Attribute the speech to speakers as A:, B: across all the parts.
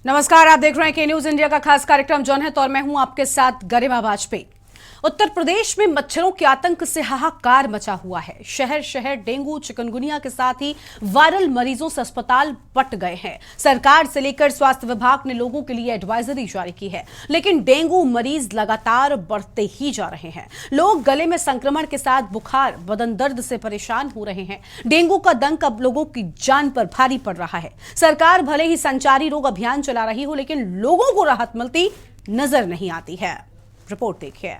A: नमस्कार, आप देख रहे हैं के न्यूज इंडिया का खास कार्यक्रम जनहित और मैं हूं आपके साथ गरिमा वाजपेयी। उत्तर प्रदेश में मच्छरों के आतंक से हाहाकार मचा हुआ है। शहर शहर डेंगू चिकनगुनिया के साथ ही वायरल मरीजों से अस्पताल पट गए हैं। सरकार से लेकर स्वास्थ्य विभाग ने लोगों के लिए एडवाइजरी जारी की है, लेकिन डेंगू मरीज लगातार बढ़ते ही जा रहे हैं। लोग गले में संक्रमण के साथ बुखार, बदन दर्द से परेशान हो रहे हैं। डेंगू का डंक अब लोगों की जान पर भारी पड़ रहा है। सरकार भले ही संचारी रोग अभियान चला रही हो, लेकिन लोगों को राहत मिलती नजर नहीं आती है। रिपोर्ट देखिए।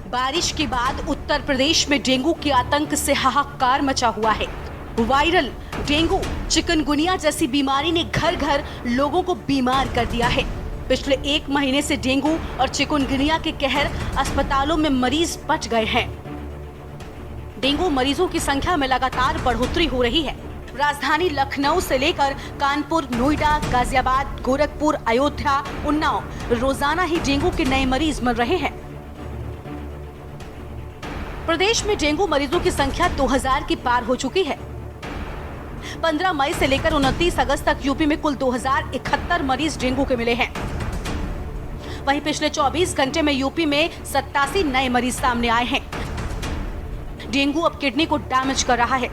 A: बारिश के बाद उत्तर प्रदेश में डेंगू के आतंक से हाहाकार मचा हुआ है। वायरल डेंगू चिकनगुनिया जैसी बीमारी ने घर घर लोगों को बीमार कर दिया है। पिछले 1 महीने से डेंगू और चिकनगुनिया के कहर अस्पतालों में मरीज बच गए हैं। डेंगू मरीजों की संख्या में लगातार बढ़ोतरी हो रही है। राजधानी लखनऊ से लेकर कानपुर, नोएडा, गाजियाबाद, गोरखपुर, अयोध्या, उन्नाव रोजाना ही डेंगू के नए मरीज मिल रहे हैं। प्रदेश में डेंगू मरीजों की संख्या 2000 की पार हो चुकी है। 15 मई से लेकर 29 अगस्त तक यूपी में कुल 2071 मरीज डेंगू के मिले हैं। वहीं पिछले 24 घंटे में यूपी में 87 नए मरीज सामने आए हैं। डेंगू अब किडनी को डैमेज कर रहा है।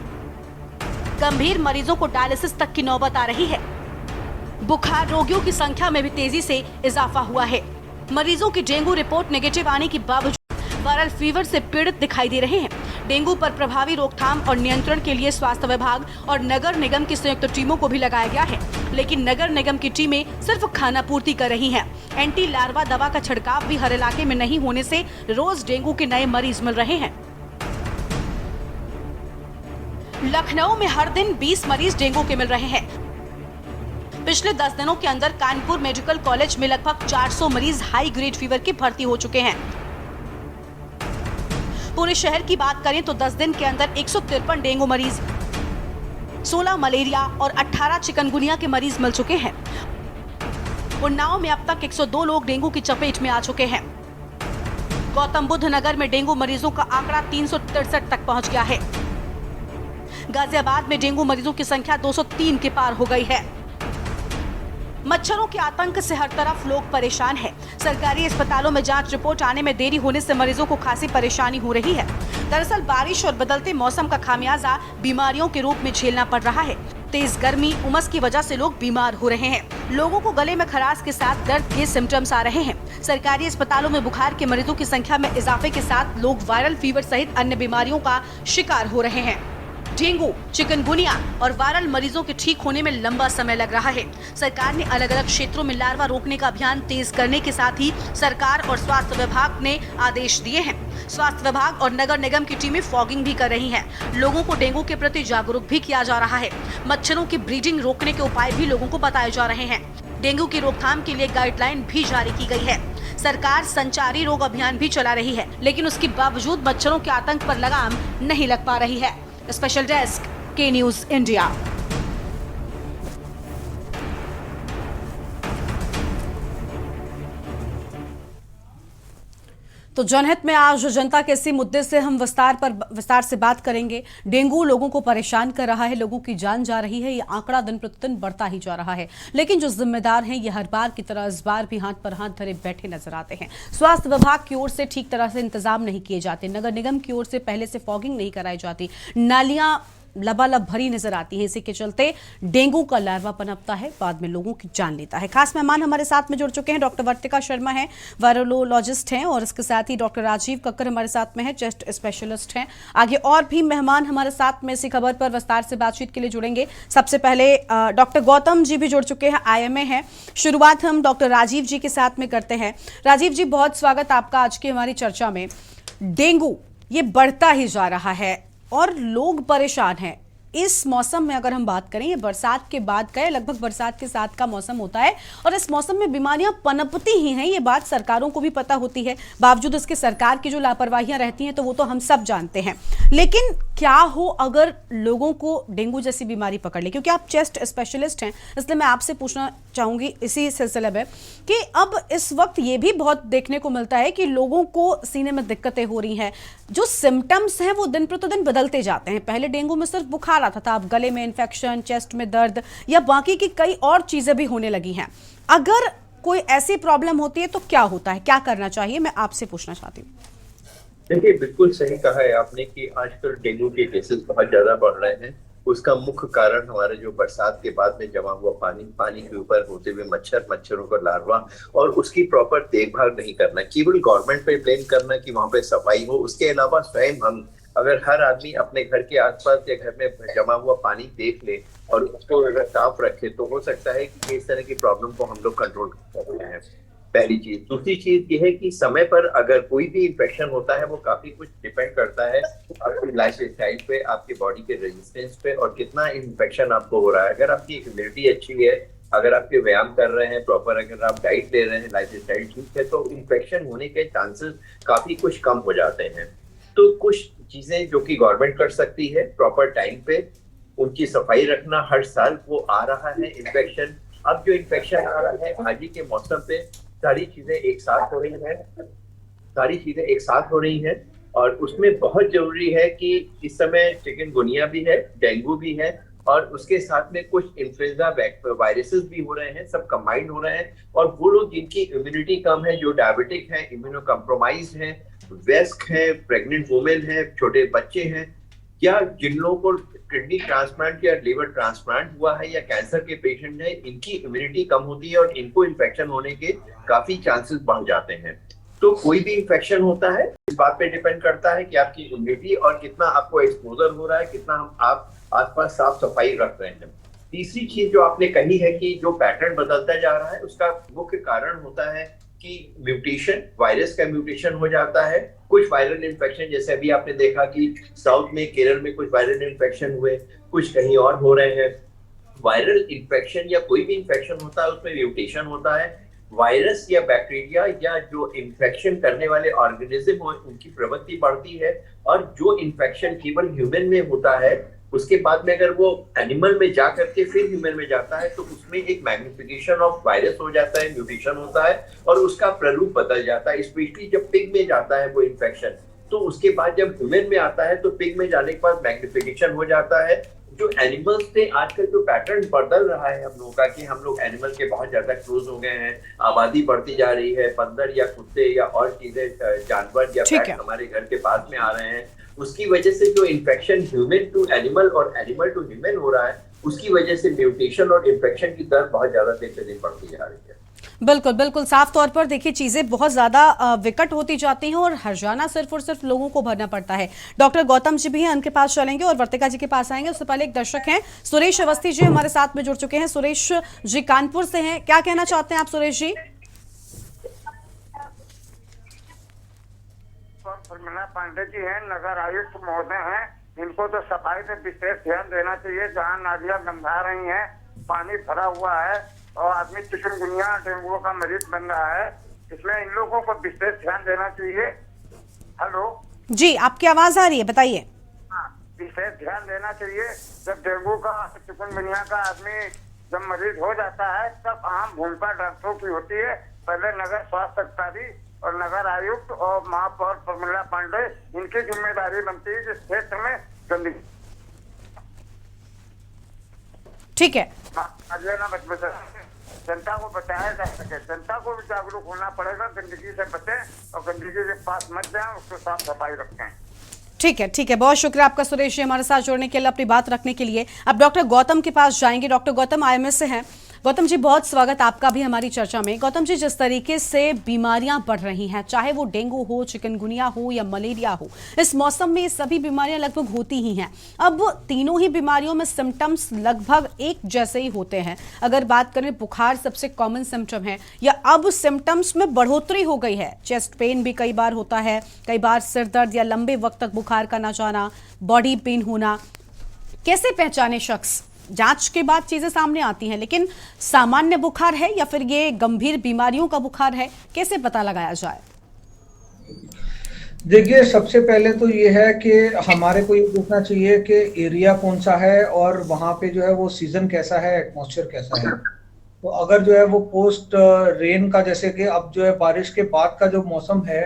A: गंभीर मरीजों को डायलिसिस तक की नौबत आ रही है। बुखार रोगियों की संख्या में भी तेजी से इजाफा हुआ है। मरीजों की डेंगू रिपोर्ट नेगेटिव आने के बावजूद वायरल फीवर से पीड़ित दिखाई दे रहे हैं। डेंगू पर प्रभावी रोकथाम और नियंत्रण के लिए स्वास्थ्य विभाग और नगर निगम की संयुक्त टीमों को भी लगाया गया है, लेकिन नगर निगम की टीमें सिर्फ खानापूर्ति कर रही हैं। एंटी लार्वा दवा का छिड़काव भी हर इलाके में नहीं होने से रोज डेंगू के नए मरीज मिल रहे हैं। लखनऊ में हर दिन 20 मरीज डेंगू के मिल रहे हैं। पिछले 10 दिनों के अंदर कानपुर मेडिकल कॉलेज में लगभग 400 मरीज हाई ग्रेड फीवर के भर्ती हो चुके हैं। पूरे शहर की बात करें तो 10 दिन के अंदर 153 डेंगू मरीज, 16 मलेरिया और 18 चिकनगुनिया के मरीज मिल चुके हैं। उन्नाव में अब तक 102 लोग डेंगू की चपेट में आ चुके हैं। गौतम बुद्ध नगर में डेंगू मरीजों का आंकड़ा 363 तक पहुंच गया है। गाजियाबाद में डेंगू मरीजों की संख्या 203 के पार हो गई है। मच्छरों के आतंक से हर तरफ लोग परेशान हैं। सरकारी अस्पतालों में जांच रिपोर्ट आने में देरी होने से मरीजों को खासी परेशानी हो रही है। दरअसल बारिश और बदलते मौसम का खामियाजा बीमारियों के रूप में झेलना पड़ रहा है। तेज गर्मी, उमस की वजह से लोग बीमार हो रहे हैं। लोगों को गले में खराश के साथ दर्द के सिम्टम्स आ रहे हैं। सरकारी अस्पतालों में बुखार के मरीजों की संख्या में इजाफे के साथ लोग वायरल फीवर सहित अन्य बीमारियों का शिकार हो रहे हैं। डेंगू, चिकनगुनिया और वायरल मरीजों के ठीक होने में लंबा समय लग रहा है। सरकार ने अलग अलग क्षेत्रों में लार्वा रोकने का अभियान तेज करने के साथ ही सरकार और स्वास्थ्य विभाग ने आदेश दिए हैं। स्वास्थ्य विभाग और नगर निगम की टीमें फॉगिंग भी कर रही हैं। लोगों को डेंगू के प्रति जागरूक भी किया जा रहा है। मच्छरों की ब्रीडिंग रोकने के उपाय भी लोगों को बताए जा रहे हैं। डेंगू की रोकथाम के लिए गाइडलाइन भी जारी की गई है। सरकार संचारी रोग अभियान भी चला रही है, लेकिन उसके बावजूद मच्छरों के आतंक पर लगाम नहीं लग पा रही है। स्पेशल डेस्क, के न्यूज इंडिया। तो जनहित में आज जनता के इसी मुद्दे से हम विस्तार से बात करेंगे। डेंगू लोगों को परेशान कर रहा है, लोगों की जान जा रही है। ये आंकड़ा दिन प्रतिदिन बढ़ता ही जा रहा है, लेकिन जो जिम्मेदार हैं ये हर बार की तरह इस बार भी हाथ पर हाथ धरे बैठे नजर आते हैं। स्वास्थ्य विभाग की ओर से ठीक तरह से इंतजाम नहीं किए जाते। नगर निगम की ओर से पहले से फॉगिंग नहीं कराई जाती। नालियां लबालब भरी नजर आती है। इसी के चलते डेंगू का लार्वा पनपता है, बाद में लोगों की जान लेता है। खास मेहमान हमारे साथ में जुड़ चुके हैं। डॉक्टर वर्तिका शर्मा हैं, वायरोलॉजिस्ट हैं, और इसके साथ ही डॉक्टर राजीव कक्कर हमारे साथ में है, चेस्ट स्पेशलिस्ट हैं। आगे और भी मेहमान हमारे साथ में इसी खबर पर विस्तार से बातचीत के लिए जुड़ेंगे। सबसे पहले डॉक्टर गौतम जी भी जुड़ चुके हैं, IMA हैं। शुरुआत हम डॉक्टर राजीव जी के साथ में करते हैं। राजीव जी, बहुत स्वागत आपका आज की हमारी चर्चा में। डेंगू ये बढ़ता ही जा रहा है और लोग परेशान हैं। इस मौसम में अगर हम बात करें, ये बरसात के बाद का है, लगभग बरसात के साथ का मौसम होता है और इस मौसम में बीमारियां पनपती ही हैं। ये बात सरकारों को भी पता होती है, बावजूद इसके सरकार की जो लापरवाहियां रहती हैं तो वो तो हम सब जानते हैं। लेकिन क्या हो अगर लोगों को डेंगू जैसी बीमारी पकड़ ले? क्योंकि आप चेस्ट स्पेशलिस्ट हैं, इसलिए मैं आपसे पूछना चाहूंगी इसी सिलसिले में कि अब इस वक्त ये भी बहुत देखने को मिलता है कि लोगों को सीने में दिक्कतें हो रही हैं, जो सिम्टम्स हैं वो दिन प्रतिदिन बदलते जाते हैं। पहले डेंगू में सिर्फ बुखार आता था, अब गले में इन्फेक्शन, चेस्ट में दर्द या बाकी की कई और चीजें भी होने लगी हैं। अगर कोई ऐसी प्रॉब्लम होती है तो क्या होता है, क्या करना चाहिए, मैं आपसे पूछना चाहती हूँ।
B: देखिए, बिल्कुल सही कहा है आपने कि आजकल डेंगू के केसेस बहुत ज्यादा बढ़ रहे हैं। उसका मुख्य कारण हमारे जो बरसात के बाद में जमा हुआ पानी के ऊपर होते हुए मच्छरों का लार्वा और उसकी प्रॉपर देखभाल नहीं करना। केवल गवर्नमेंट पे ब्लेम करना कि वहां पे सफाई हो, उसके अलावा स्वयं हम अगर हर आदमी अपने घर के आसपास या घर में जमा हुआ पानी देख ले और उसको अगर साफ रखे तो हो सकता है कि इस तरह की प्रॉब्लम को हम लोग कंट्रोल कर सकते हैं। पहली चीज। दूसरी चीज ये है कि समय पर अगर कोई भी इन्फेक्शन होता है वो काफी कुछ डिपेंड करता है आपकी लाइफ स्टाइल पे, आपकी बॉडी के रेजिस्टेंस पे और कितना इन्फेक्शन आपको हो रहा है। अगर आपकी इम्यूनिटी अच्छी है, अगर आपके व्यायाम कर रहे हैं प्रॉपर, अगर आप डाइट ले रहे हैं, लाइफ स्टाइल ठीक है, तो इन्फेक्शन होने के चांसेस काफी कुछ कम हो जाते हैं। तो कुछ चीजें जो कि गवर्नमेंट कर सकती है, प्रॉपर टाइम पे उनकी सफाई रखना। हर साल वो आ रहा है इन्फेक्शन, अब जो इन्फेक्शन आ रहा है आज के मौसम पे सारी चीजें एक साथ हो रही हैं और उसमें बहुत जरूरी है कि इस समय चिकनगुनिया भी है, डेंगू भी है और उसके साथ में कुछ इन्फ्लुएंजा वायरसेस भी हो रहे हैं, सब कंबाइंड हो रहे हैं। और वो लोग जिनकी इम्यूनिटी कम है, जो डायबिटिक है, इम्यूनो कम्प्रोमाइज है, वयस्क है, प्रेग्नेंट वुमेन है, छोटे बच्चे हैं, या जिन लोगों को किडनी ट्रांसप्लांट या लिवर ट्रांसप्लांट हुआ है या कैंसर के पेशेंट है, इनकी इम्यूनिटी कम होती है और इनको इन्फेक्शन होने के काफी चांसेस बढ़ जाते हैं। तो कोई भी इन्फेक्शन होता है इस बात पे डिपेंड करता है कि आपकी इम्यूनिटी और कितना आपको एक्सपोजर हो रहा है, कितना आप आसपास साफ सफाई रख रहे हैं। तीसरी चीज जो आपने कही है कि जो पैटर्न बदलता जा रहा है, उसका मुख्य कारण होता है कि म्यूटेशन, वायरस का म्यूटेशन हो जाता है। कुछ वायरल इन्फेक्शन, जैसे अभी आपने देखा कि साउथ में, केरल में कुछ वायरल इन्फेक्शन हुए, कुछ कहीं और हो रहे हैं। वायरल इन्फेक्शन या कोई भी इन्फेक्शन होता है उसमें म्यूटेशन होता है। वायरस या बैक्टीरिया या जो इन्फेक्शन करने वाले ऑर्गेनिज्म हो उनकी प्रवृत्ति बढ़ती है और जो इन्फेक्शन केवल ह्यूमन में होता है उसके बाद में अगर वो एनिमल में जा करके फिर ह्यूमन में जाता है तो उसमें एक मैग्निफिकेशन ऑफ वायरस हो जाता है, म्यूटेशन होता है और उसका प्ररूप बदल जाता है। स्पेशली जब पिग में जाता है वो इन्फेक्शन, तो उसके बाद जब ह्यूमन में आता है तो पिग में जाने के बाद मैग्निफिकेशन हो जाता है। जो एनिमल्स थे, आजकल जो पैटर्न बदल रहा है हम लोगों का कि हम लोग एनिमल के बहुत ज्यादा क्लोज हो गए हैं, आबादी बढ़ती जा रही है, बंदर या कुत्ते या और चीजें, जानवर या पेट हमारे घर के पास में आ रहे हैं, उसकी वजह से जो इन्फेक्शन ह्यूमन टू एनिमल और एनिमल टू ह्यूमन हो रहा है, उसकी वजह से म्यूटेशन और इन्फेक्शन की दर बहुत ज्यादा दिन पे दिन बढ़ती जा रही है।
A: बिल्कुल बिल्कुल, साफ तौर पर देखिए चीजें बहुत ज्यादा विकट होती जाती हैं और हर्जाना सिर्फ और सिर्फ लोगों को भरना पड़ता है। डॉक्टर गौतम जी भी हैं, उनके पास चलेंगे और वर्तिका जी के पास आएंगे। उससे पहले एक दर्शक हैं, सुरेश अवस्थी जी हमारे साथ में जुड़ चुके हैं। सुरेश जी कानपुर से हैं, क्या कहना चाहते हैं आप सुरेश जी?
C: पांडे जी हैं, नगर आयुक्त महोदय हैं, इनको तो सफाई पे विशेष ध्यान देना चाहिए। जहाँ नालियां गंधा रही हैं, पानी भरा हुआ है और आदमी चिकनगुनिया, डेंगू का मरीज बन रहा है, इसमें इन लोगों को विशेष ध्यान देना चाहिए। हेलो
A: जी, आपकी आवाज आ रही है, बताइए।
C: हाँ, विशेष ध्यान देना चाहिए। जब डेंगू का, चिकनगुनिया का आदमी जब मरीज हो जाता है तब आम भूमिका डॉक्टरों की होती है। पहले नगर स्वास्थ्य अधिकारी और नगर आयुक्त और महापौर प्रमिला पांडे, इनकी जिम्मेदारी बनती है जिस क्षेत्र में गंदगी।
A: ठीक है,
C: जनता को बचाया जा सके, जनता को भी जागरूक होना पड़ेगा, गंदगी से बचें और गंदगी के पास मत जाएं, उसको साफ सफाई रखें।
A: ठीक है, बहुत शुक्रिया आपका सुरेश जी हमारे साथ जुड़ने के लिए, अपनी बात रखने के लिए। अब डॉक्टर गौतम के पास जाएंगे। डॉक्टर गौतम आईएमएस से हैं। गौतम जी, बहुत स्वागत आपका भी हमारी चर्चा में। गौतम जी, जिस तरीके से बीमारियां बढ़ रही हैं, चाहे वो डेंगू हो, चिकनगुनिया हो या मलेरिया हो, इस मौसम में ये सभी बीमारियां लगभग होती ही हैं। अब तीनों ही बीमारियों में सिम्टम्स लगभग एक जैसे ही होते हैं। अगर बात करें, बुखार सबसे कॉमन सिम्टम है, या अब सिम्टम्स में बढ़ोतरी हो गई है। चेस्ट पेन भी कई बार होता है, कई बार सिर दर्द या लंबे वक्त तक बुखार का ना जाना, बॉडी पेन होना, कैसे पहचाने शख्स? जांच के बाद चीजें सामने आती हैं, लेकिन सामान्य बुखार है या फिर ये गंभीर बीमारियों का बुखार है, कैसे पता लगाया जाए?
D: देखिए, सबसे पहले तो ये है कि हमारे को ये देखना चाहिए कि एरिया कौन सा है और वहाँ पे जो है वो सीजन कैसा है, एटमॉस्फेयर कैसा है। तो अगर जो है वो पोस्ट रेन का, जैसे कि अब जो है बारिश के बाद का जो मौसम है,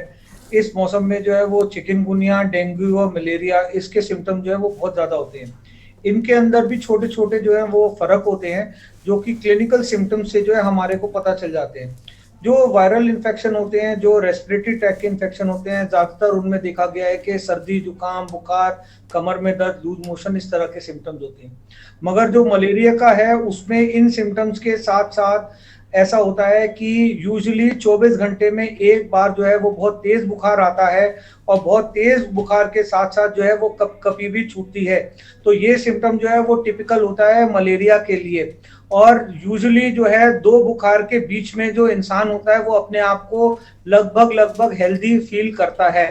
D: इस मौसम में जो है वो चिकनगुनिया, डेंगू और मलेरिया, इसके सिम्टम जो है वो बहुत ज़्यादा होते हैं। इनके अंदर भी छोटे छोटे जो है वो फर्क होते हैं, जो कि क्लिनिकल सिम्टम से जो है हमारे को पता चल जाते हैं। जो वायरल इन्फेक्शन होते हैं, जो रेस्पिरेटरी ट्रैक्ट के इन्फेक्शन होते हैं, ज़्यादातर उनमें देखा गया है कि सर्दी, जुकाम, बुखार, कमर में दर्द, लूज मोशन, इस तरह के सिम्टम्स होते हैं। मगर जो मलेरिया का है उसमें इन सिम्टम्स के साथ साथ ऐसा होता है कि यूजुअली 24 घंटे में एक बार जो है वो बहुत तेज बुखार आता है, और बहुत तेज बुखार के साथ साथ जो है वो कपकपी भी छूटती है। तो ये सिम्टम जो है वो टिपिकल होता है मलेरिया के लिए। और यूजुअली जो है 2 बुखार के बीच में जो इंसान होता है वो अपने आप को लगभग हेल्दी फील करता है।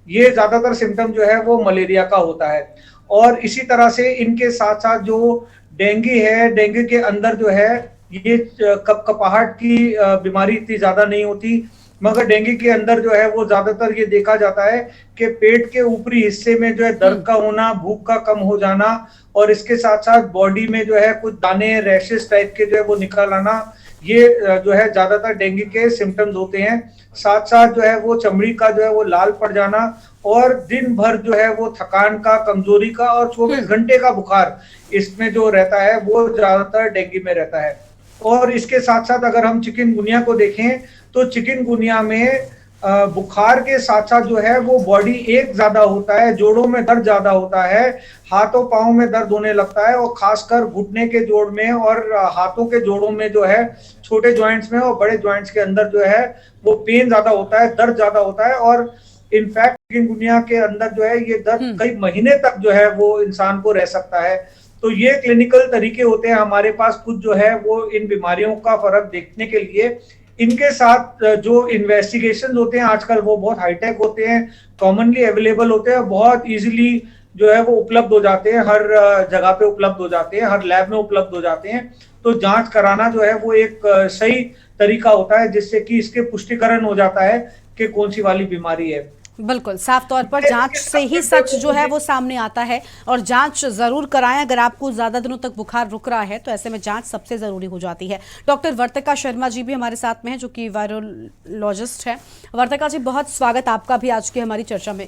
D: ये ज्यादातर सिम्टम जो है वो मलेरिया का होता है। और इसी तरह से इनके साथ साथ जो डेंगू है, डेंगू के अंदर जो है ये कपकपाहट की बीमारी इतनी ज्यादा नहीं होती, मगर डेंगू के अंदर जो है वो ज्यादातर ये देखा जाता है कि पेट के ऊपरी हिस्से में जो है दर्द का होना, भूख का कम हो जाना, और इसके साथ साथ बॉडी में जो है कुछ दाने, रैशेस टाइप के जो है वो निकल आना, ये जो है ज्यादातर डेंगू के सिम्टम्स होते हैं। साथ साथ जो है वो चमड़ी का जो है वो लाल पड़ जाना, और दिन भर जो है वो थकान का, कमजोरी का, और 24 घंटे का बुखार इसमें जो रहता है वो ज्यादातर डेंगू में रहता है। और इसके साथ साथ अगर हम चिकनगुनिया को देखें तो चिकनगुनिया में बुखार के साथ साथ जो है वो बॉडी एक ज्यादा होता है, जोड़ों में दर्द ज्यादा होता है, हाथों पाँव में दर्द होने लगता है, और खासकर घुटने के जोड़ में और हाथों के जोड़ों में जो है, छोटे जॉइंट्स में और बड़े जॉइंट्स के अंदर जो है वो पेन ज्यादा होता है, दर्द ज्यादा होता है। और इनफैक्ट चिकनगुनिया के अंदर जो है ये दर्द कई महीने तक जो है वो इंसान को रह सकता है। तो ये क्लिनिकल तरीके होते हैं हमारे पास कुछ जो है वो इन बीमारियों का फर्क देखने के लिए। इनके साथ जो इन्वेस्टिगेशन होते हैं आजकल वो बहुत हाईटेक होते हैं, कॉमनली अवेलेबल होते हैं, बहुत इजीली जो है वो उपलब्ध हो जाते हैं, हर जगह पे उपलब्ध हो जाते हैं, हर लैब में उपलब्ध हो जाते हैं। तो जांच कराना जो है वो एक सही तरीका होता है, जिससे कि इसके पुष्टिकरण हो जाता है कि कौन सी वाली बीमारी है।
A: बिल्कुल, साफ तौर पर जांच से ही सच जो है वो सामने आता है, और जांच जरूर कराएं। अगर आपको ज्यादा दिनों तक बुखार रुक रहा है तो ऐसे में जांच सबसे जरूरी हो जाती है। डॉक्टर वर्तिका शर्मा जी भी हमारे साथ में हैं, जो कि वायरोलॉजिस्ट हैं। वर्तिका जी, बहुत स्वागत आपका भी आज की हमारी चर्चा में।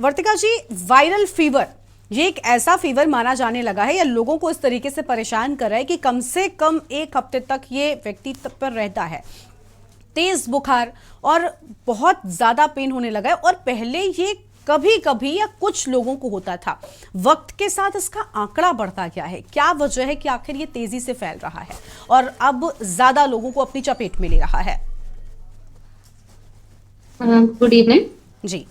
A: वर्तिका जी, वायरल फीवर ये एक ऐसा फीवर माना जाने लगा है या लोगों को इस तरीके से परेशान कर रहा है कि कम से कम 1 हफ्ते तक ये व्यक्ति पर रहता है, तेज बुखार और बहुत ज्यादा पेन होने लगा है। और पहले ये कभी कभी या कुछ लोगों को होता था, वक्त के साथ इसका आंकड़ा बढ़ता गया है। क्या वजह है कि आखिर ये तेजी से फैल रहा है और अब ज्यादा लोगों को अपनी चपेट में ले रहा है?
E: गुड इवनिंग
A: जी।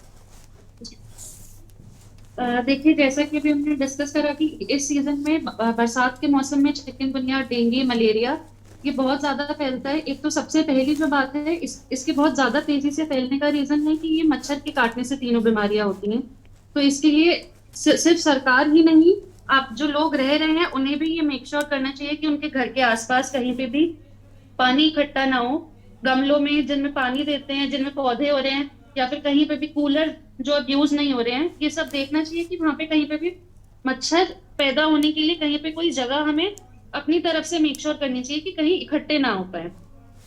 E: देखिए, जैसा कि अभी हमने डिस्कस करा कि इस सीजन में बरसात के मौसम में चिकनगुनिया, डेंगू, मलेरिया ये बहुत ज्यादा फैलता है। एक तो सबसे पहली जो बात है, इसके बहुत ज्यादा तेजी से फैलने का रीजन है कि ये मच्छर के काटने से तीनों बीमारियां होती हैं। तो इसके लिए सिर्फ सरकार ही नहीं, आप जो लोग रह रहे हैं उन्हें भी ये मेक श्योर करना चाहिए कि उनके घर के आसपास कहीं पे भी पानी इकट्ठा ना हो। गमलों में जिनमें पानी देते हैं, जिनमें पौधे हो रहे हैं, या फिर कहीं पे भी कूलर जो अब यूज नहीं हो रहे हैं, ये सब देखना चाहिए कि वहां पे कहीं पे भी मच्छर पैदा होने के लिए कहीं पे कोई जगह हमें अपनी तरफ से मेक श्योर करनी चाहिए कि कहीं इकट्ठे ना हो पाए।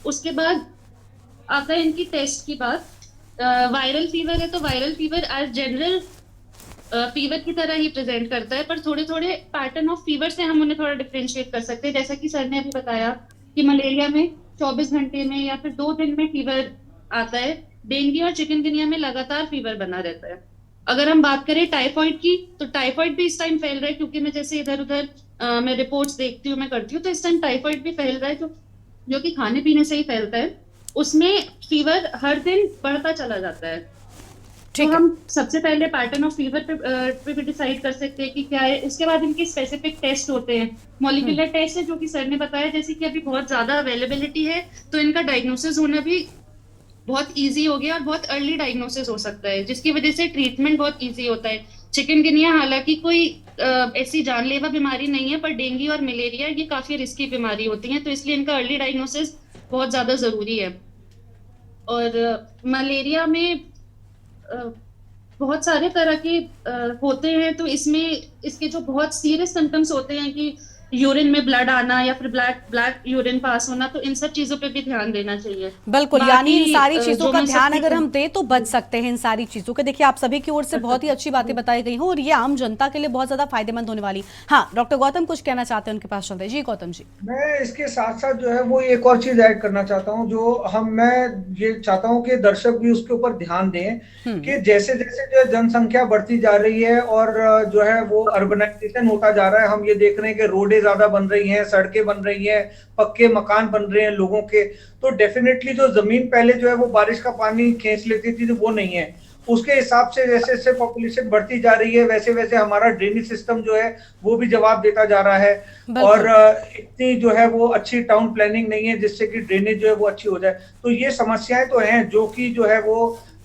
E: उसके बाद आता है इनकी टेस्ट की बात। वायरल फीवर है तो viral fever as general fever की तरह ही प्रेजेंट करता है, पर थोड़े थोड़े पैटर्न ऑफ फीवर से हम उन्हें थोड़ा डिफरेंशिएट कर सकते हैं। जैसा कि सर ने अभी बताया कि मलेरिया में 24 घंटे में या फिर 2 दिन में फीवर आता है, डेंगू और चिकनगुनिया में लगातार फीवर बना रहता है। अगर हम बात करें टाइफाइड की, तो टाइफाइड भी इस टाइम फैल रहा है, क्योंकि मैं जैसे इधर उधर मैं रिपोर्ट्स देखती हूँ, मैं करती हूँ, तो इस टाइम टाइफाइड भी फैल रहा है, जो कि खाने पीने से ही फैलता है। उसमें फीवर हर दिन बढ़ता चला जाता है। तो हम सबसे पहले पैटर्न ऑफ फीवर पे भी डिसाइड कर सकते हैं कि क्या है। इसके बाद इनके स्पेसिफिक टेस्ट होते हैं, मॉलिक्यूलर टेस्ट है, जो कि सर ने बताया, जैसे कि अभी बहुत ज्यादा अवेलेबिलिटी है तो इनका डायग्नोसिस होना भी बहुत इजी हो गया और बहुत अर्ली डायग्नोसिस हो सकता है, जिसकी वजह से ट्रीटमेंट बहुत इजी होता है। चिकनगुनिया हालांकि कोई ऐसी जानलेवा बीमारी नहीं है, पर डेंगू और मलेरिया ये काफी रिस्की बीमारी होती हैं, तो इसलिए इनका अर्ली डायग्नोसिस बहुत ज्यादा जरूरी है। और मलेरिया में बहुत सारे तरह के होते हैं, तो इसमें इसके जो बहुत सीरियस सिम्टम्स होते हैं कि यूरिन में ब्लड आना या फिर ब्लैक यूरिन पास होना, तो इन सब चीजों पे भी ध्यान देना चाहिए।
A: बिल्कुल, यानी इन सारी चीजों
E: जो
A: का
E: मैं
A: ध्यान
E: सबकी
A: अगर हम दें तो बच सकते हैं इन सारी चीजों के। देखिए आप सभी की ओर से बहुत ही अच्छी बातें बताई गई हैं और ये आम जनता के लिए बहुत ज्यादा फायदेमंद होने वाली। हाँ, डॉक्टर गौतम कुछ कहना चाहते हैं, उनके पास चलते हैं। जी गौतम जी।
D: मैं इसके साथ साथ जो है वो एक और चीज ऐड करना चाहता हूँ, जो मैं ये चाहता हूँ कि दर्शक भी उसके ऊपर ध्यान दें कि जैसे जैसे जो जनसंख्या बढ़ती जा रही है और जो है वो अर्बनाइजेशन होता जा रहा है, हम ये देख रहे हैं कि रोडें ज्यादा बन रही हैं, सड़कें बन रही हैं, पक्के मकान बन रहे हैं लोगों के, तो डेफिनेटली जो जमीन पहले जो है वो बारिश का पानी खींच लेती थी वो नहीं है। उसके हिसाब से जैसे जैसे पॉपुलेशन बढ़ती जा रही है वैसे वैसे हमारा ड्रेनेज सिस्टम जो है वो भी जवाब देता जा रहा है, और इतनी जो है वो अच्छी टाउन प्लानिंग नहीं है जिससे कि ड्रेनेज जो है वो अच्छी हो जाए। तो ये समस्याएं तो हैं जो कि जो है वो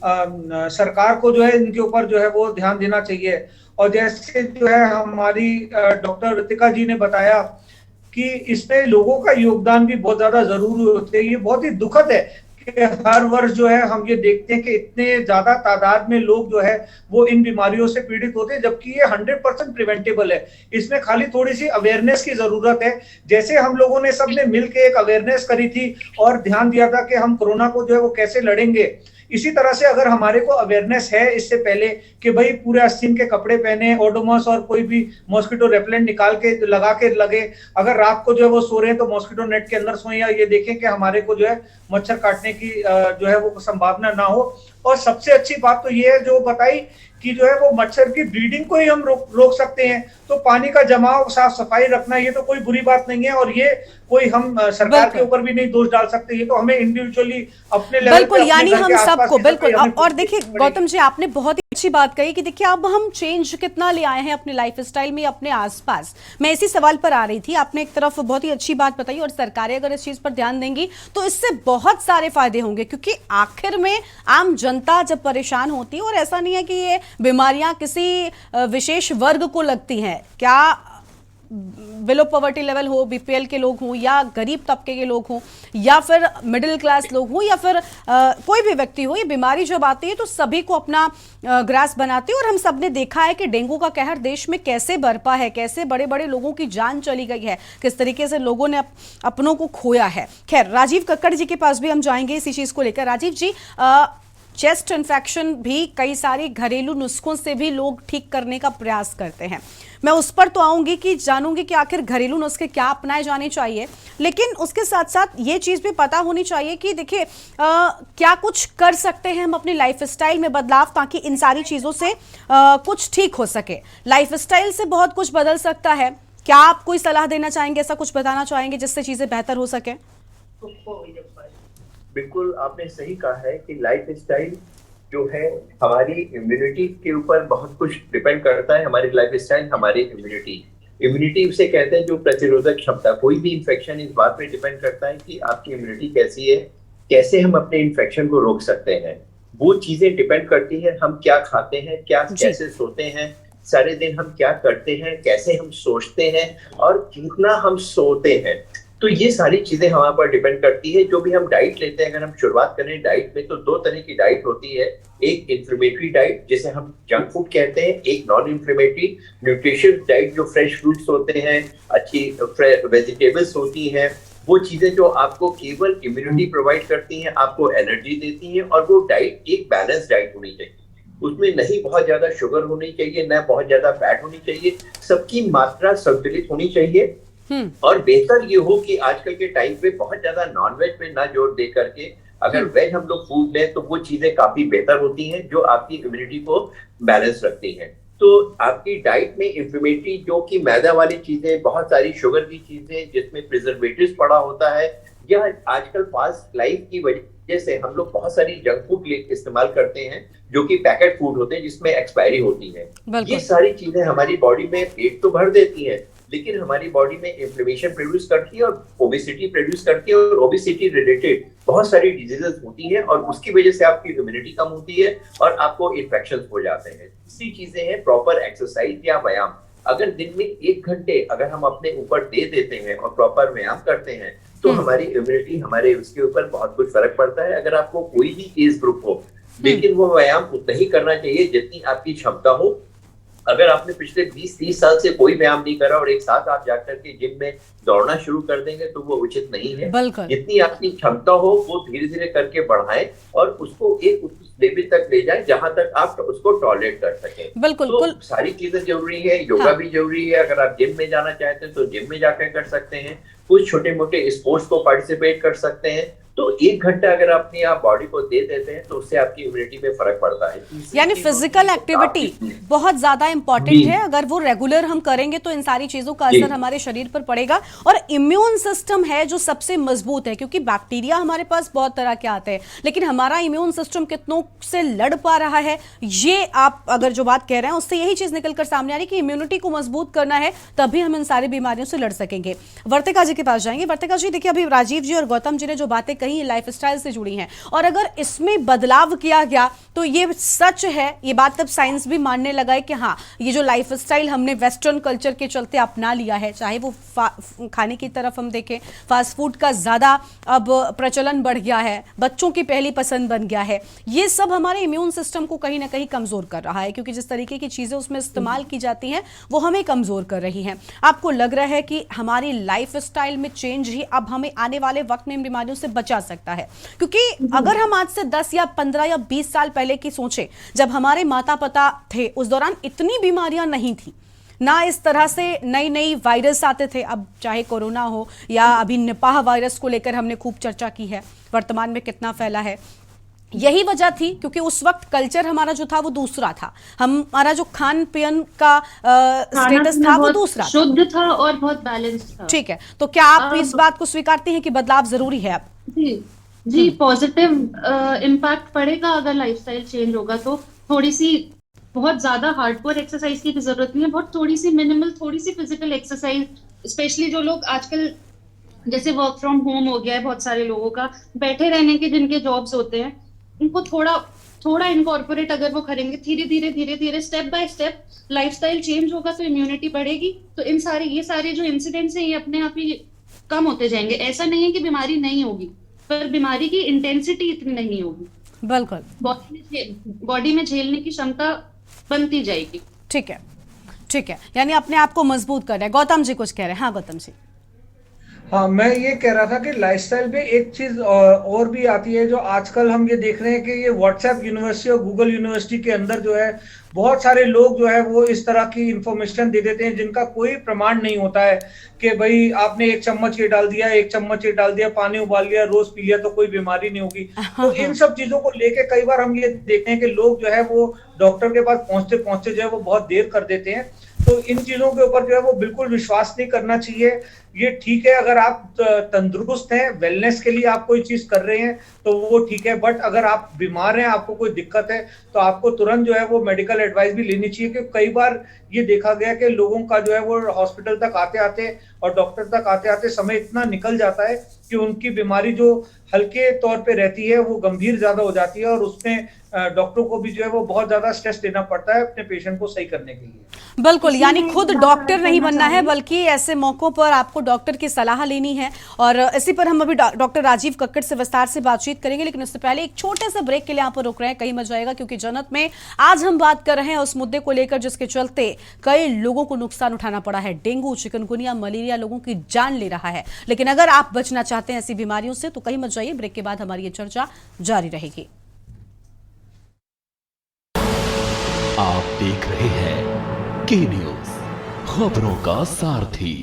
D: सरकार को जो है इनके ऊपर जो है वो ध्यान देना चाहिए। और जैसे जो है हमारी डॉक्टर ऋतिका जी ने बताया कि इसमें लोगों का योगदान भी बहुत ज्यादा जरूरी होते हैं। ये बहुत ही दुखद है कि हर वर्ष जो है हम ये देखते हैं कि इतने ज्यादा तादाद में लोग जो है वो इन बीमारियों से पीड़ित होते हैं, जबकि ये 100% प्रिवेंटेबल है। इसमें खाली थोड़ी सी अवेयरनेस की जरूरत है। जैसे हम लोगों ने सबने मिलकर एक अवेयरनेस करी थी और ध्यान दिया था कि हम कोरोना को जो है वो कैसे लड़ेंगे, इसी तरह से अगर हमारे को अवेयरनेस है इससे पहले कि भाई पूरे आस्तीन के कपड़े पहने, ओडोमॉस और कोई भी मॉस्किटो रेपेलेंट निकाल के लगा के लगे, अगर रात को जो है वो सो रहे हैं तो मॉस्किटो नेट के अंदर सोएं, या ये देखें कि हमारे को जो है मच्छर काटने की जो है वो संभावना ना हो। और सबसे अच्छी बात तो ये है जो बताई कि जो है वो मच्छर की ब्रीडिंग को ही हम रोक सकते हैं। तो पानी का जमाव, साफ सफाई रखना ये तो कोई बुरी बात नहीं है, और ये कोई हम सरकार के ऊपर भी नहीं दोष डाल सकते। ये तो हमें इंडिविजुअली अपने लेवल
A: बिल्कुल, यानी हम सबको बिल्कुल। और देखिए गौतम जी आपने बहुत ही अच्छी बात कही कि देखिए अब हम चेंज कितना ले आए हैं अपने लाइफस्टाइल में, अपने आसपास। मैं इसी सवाल पर आ रही थी, आपने एक तरफ बहुत ही अच्छी बात बताई और सरकारें अगर इस चीज पर ध्यान देंगी तो इससे बहुत सारे फायदे होंगे, क्योंकि आखिर में आम जनता जब परेशान होती है, और ऐसा नहीं है कि ये बीमारियां किसी विशेष वर्ग को लगती हैं, क्या बिलो पॉवर्टी लेवल हो, बीपीएल के लोग हों या गरीब तबके के लोग हों या फिर मिडिल क्लास लोग हों या फिर कोई भी व्यक्ति हो, ये बीमारी जब आती है तो सभी को अपना ग्रास बनाती है। और हम सब ने देखा है कि डेंगू का कहर देश में कैसे बरपा है, कैसे बड़े बड़े लोगों की जान चली गई है, किस तरीके से लोगों ने अपनों को खोया है। खैर, राजीव कक्कड़ जी के पास भी हम जाएंगे इसी चीज को लेकर। राजीव जी, चेस्ट इन्फेक्शन भी कई सारी घरेलू नुस्खों से भी लोग ठीक करने का प्रयास करते हैं। मैं उस पर तो आऊंगी कि जानूंगी कि आखिर घरेलू नुस्खे क्या अपनाए जाने चाहिए, लेकिन उसके साथ साथ ये चीज भी पता होनी चाहिए कि देखिए क्या कुछ कर सकते हैं हम अपनी लाइफस्टाइल में बदलाव, ताकि इन सारी चीजों से कुछ ठीक हो सके। लाइफस्टाइल से बहुत कुछ बदल सकता है। क्या आप कोई सलाह देना चाहेंगे, ऐसा कुछ बताना चाहेंगे जिससे चीजें बेहतर हो सके?
B: बिल्कुल, आपने सही कहा है कि लाइफस्टाइल जो है हमारी इम्यूनिटी के ऊपर बहुत कुछ डिपेंड करता है। हमारी लाइफस्टाइल हमारी इम्यूनिटी उसे कहते हैं जो प्रतिरोधक क्षमता। कोई भी इन्फेक्शन इस बात पे डिपेंड करता है कि आपकी इम्यूनिटी कैसी है, कैसे हम अपने इन्फेक्शन को रोक सकते हैं। वो चीजें डिपेंड करती है हम क्या खाते हैं, कैसे सोते हैं, सारे दिन हम क्या करते हैं, कैसे हम सोचते हैं और कितना हम सोते हैं। तो ये सारी चीजें हमारे पर डिपेंड करती है। जो भी हम डाइट लेते हैं, अगर हम शुरुआत करें डाइट में, तो 2 तरह की डाइट होती है। एक इन्फ्लेमेटरी डाइट जिसे हम जंक फूड कहते हैं, एक नॉन इन्फ्लेमेटरी न्यूट्रिशियस डाइट जो फ्रेश फ्रूट्स होते हैं, अच्छी वेजिटेबल्स होती हैं, वो चीजें जो आपको केवल इम्यूनिटी प्रोवाइड करती हैं, आपको एनर्जी देती हैं। और वो डाइट एक बैलेंस डाइट होनी चाहिए। उसमें नहीं बहुत ज्यादा शुगर होनी चाहिए, न बहुत ज्यादा फैट होनी चाहिए, सबकी मात्रा संतुलित होनी चाहिए। और बेहतर ये हो कि आजकल के टाइम पे बहुत ज्यादा नॉनवेज पे ना जोर दे करके अगर वेज हम लोग फूड लें तो वो चीजें काफी बेहतर होती हैं जो आपकी इम्यूनिटी को बैलेंस रखती हैं। तो आपकी डाइट में इन्फ्लेमेटरी जो कि मैदा वाली चीजें, बहुत सारी शुगर की चीजें जिसमें प्रिजर्वेटिव्स पड़ा होता है, या आजकल फास्ट लाइफ की वजह से हम लोग बहुत सारी जंक फूड इस्तेमाल करते हैं जो कि पैकेट फूड होते हैं जिसमें एक्सपायरी होती है। ये सारी चीजें हमारी बॉडी में पेट तो भर देती हैं, लेकिन हमारी बॉडी में इन्फ्लेमेशन प्रोड्यूस करती है और ओबेसिटी प्रोड्यूस करती है, और ओबेसिटी रिलेटेड बहुत सारी डिजीजेस होती हैं और उसकी वजह से आपकी इम्यूनिटी कम होती है और आपको इन्फेक्शन हो जाते हैं। तीसरी चीजें हैं प्रॉपर एक्सरसाइज या व्यायाम। अगर दिन में 1 घंटे अगर हम अपने ऊपर दे देते हैं और प्रॉपर व्यायाम करते हैं तो हमारी इम्यूनिटी, हमारे उसके ऊपर बहुत कुछ फर्क पड़ता है। अगर आपको कोई भी एज ग्रुप हो, लेकिन वो व्यायाम उतना ही करना चाहिए जितनी आपकी क्षमता हो। अगर आपने पिछले 20-30 साल से कोई व्यायाम नहीं करा और एक साथ आप जाकर के जिम में दौड़ना शुरू कर देंगे तो वो उचित नहीं है। जितनी आपकी क्षमता हो वो धीरे धीरे करके बढ़ाएं और उसको एक उस लेवल तक ले जाएं जहां तक आप उसको टॉलरेट कर सकें।
A: बिल्कुल,
B: तो सारी चीजें जरूरी है। योगा भी जरूरी है। अगर आप जिम में जाना चाहते हैं तो जिम में जाकर कर सकते हैं। कुछ छोटे मोटे स्पोर्ट्स को पार्टिसिपेट कर सकते हैं। तो 1 घंटा अगर अपनी आप बॉडी को दे देते हैं तो उससे आपकी इम्यूनिटी में फर्क पड़ता है।
A: यानी फिजिकल एक्टिविटी बहुत ज्यादा इंपॉर्टेंट है। अगर वो रेगुलर हम करेंगे तो इन सारी चीजों का असर हमारे शरीर पर पड़ेगा। और इम्यून सिस्टम है जो सबसे मजबूत है, क्योंकि बैक्टीरिया हमारे पास बहुत तरह के आते हैं, लेकिन हमारा इम्यून सिस्टम कितनों से लड़ पा रहा है, ये आप अगर जो बात कह रहे हैं उससे यही चीज निकलकर सामने आ रही है कि इम्यूनिटी को मजबूत करना है, तभी हम इन सारी बीमारियों से लड़ सकेंगे। वर्तिका जी के पास जाएंगे। वर्तिका जी, देखिए अभी राजीव जी और गौतम जी ने जो बातें कही लाइफस्टाइल से जुड़ी हैं, और अगर इसमें बदलाव किया गया तो ये सच है, ये बात अब साइंस भी मानने लगा है कि हाँ, ये जो लाइफस्टाइल हमने वेस्टर्न कल्चर के चलते अपना लिया है, चाहे वो खाने की तरफ हम देखें, फास्ट फूड का ज्यादा अब प्रचलन बढ़ गया है, बच्चों की पहली पसंद बन गया है, ये सब हमारे इम्यून सिस्टम को कहीं ना कहीं कमजोर कर रहा है, क्योंकि जिस तरीके की चीजें उसमें इस्तेमाल की जाती हैं वो हमें कमजोर कर रही हैं। आपको लग रहा है कि हमारी लाइफस्टाइल में चेंज ही अब हमें आने वाले वक्त में इन बीमारियों से बचा सकता है? क्योंकि अगर हम आज से 10 या 15 या 20 साल पहले की सोचें, जब हमारे माता पिता थे उस दौरान इतनी बीमारियां नहीं थी, ना इस तरह से नई नई वायरस आते थे। अब चाहे कोरोना हो या अभी निपाह वायरस को लेकर हमने खूब चर्चा की है, वर्तमान में कितना फैला है। यही वजह थी क्योंकि उस वक्त कल्चर हमारा जो था वो दूसरा था, हमारा जो खान पीन का स्टेटस था वो दूसरा
E: शुद्ध था और बहुत बैलेंस था।
A: ठीक है, तो क्या आप इस बात को स्वीकारती हैं कि बदलाव जरूरी है अब?
E: जी, पॉजिटिव इम्पैक्ट पड़ेगा अगर लाइफस्टाइल चेंज होगा। तो थोड़ी सी, बहुत ज्यादा हार्डकोर एक्सरसाइज की जरूरत नहीं है, बहुत थोड़ी सी मिनिमल, थोड़ी सी फिजिकल एक्सरसाइज, स्पेशली जो लोग आजकल जैसे वर्क फ्रॉम होम हो गया है बहुत सारे लोगों का, बैठे रहने के जिनके जॉब्स होते हैं, उनको थोड़ा इनकॉर्पोरेट अगर वो करेंगे, धीरे धीरे step by step lifestyle change होगा तो इम्यूनिटी बढ़ेगी। तो ये सारे जो इंसिडेंट्स हैं ये अपने आप ही कम होते जाएंगे। ऐसा नहीं है कि बीमारी नहीं होगी, पर बीमारी की इंटेंसिटी इतनी नहीं होगी।
A: बिल्कुल,
E: बॉडी में झेलने की क्षमता बनती जाएगी।
A: ठीक है, यानी अपने आप को मजबूत कर रहे हैं। गौतम जी कुछ कह रहे हैं? हाँ गौतम जी।
D: हाँ, मैं ये कह रहा था कि लाइफस्टाइल में एक चीज और भी आती है जो आजकल हम ये देख रहे हैं कि ये व्हाट्सएप यूनिवर्सिटी और गूगल यूनिवर्सिटी के अंदर जो है बहुत सारे लोग जो है वो इस तरह की इंफॉर्मेशन दे देते हैं जिनका कोई प्रमाण नहीं होता है कि भाई आपने 1 चम्मच ये डाल दिया, 1 चम्मच ये डाल दिया, पानी उबाल लिया, रोज पी लिया तो कोई बीमारी नहीं होगी। तो इन सब चीजों को लेके कई बार हम ये देखते हैं कि लोग जो है वो डॉक्टर के पास पहुंचते पहुंचते जो है वो बहुत देर कर देते हैं। तो इन चीजों के ऊपर जो है वो बिल्कुल विश्वास नहीं करना चाहिए। ये ठीक है अगर आप तंदुरुस्त हैं, वेलनेस के लिए आप कोई चीज कर रहे हैं तो वो ठीक है, बट अगर आप बीमार हैं, आपको कोई दिक्कत है तो आपको तुरंत जो है वो मेडिकल एडवाइस भी लेनी चाहिए। क्योंकि कई बार ये देखा गया कि लोगों का जो है वो हॉस्पिटल तक आते आते और डॉक्टर तक आते आते समय इतना निकल जाता है कि उनकी बीमारी जो हल्के तौर पे रहती है वो गंभीर ज्यादा हो जाती है और उसमें डॉक्टरों को भी जो है वो बहुत ज्यादा स्ट्रेस देना पड़ता है अपने पेशेंट को सही करने के लिए।
A: बिल्कुल, यानी खुद डॉक्टर नहीं बनना है बल्कि ऐसे मौकों पर आपको डॉक्टर की सलाह लेनी है। और इसी पर हम अभी डॉक्टर राजीव कक्कड़ से विस्तार से बातचीत करेंगे, लेकिन उससे पहले एक छोटे से ब्रेक के लिए यहाँ पर रुक रहे हैं, कहीं मत जाएगा, क्योंकि जनत में आज हम बात कर रहे हैं उस मुद्दे को लेकर जिसके चलते कई लोगों को नुकसान उठाना पड़ा है। डेंगू, चिकनगुनिया, मलेरिया लोगों की जान ले रहा है। लेकिन अगर आप बचना चाहते हैं ऐसी बीमारियों से तो कहीं मत जाइए, ब्रेक के बाद हमारी ये चर्चा जारी रहेगी।
F: आप देख रहे हैं के न्यूज, खबरों का सारथी।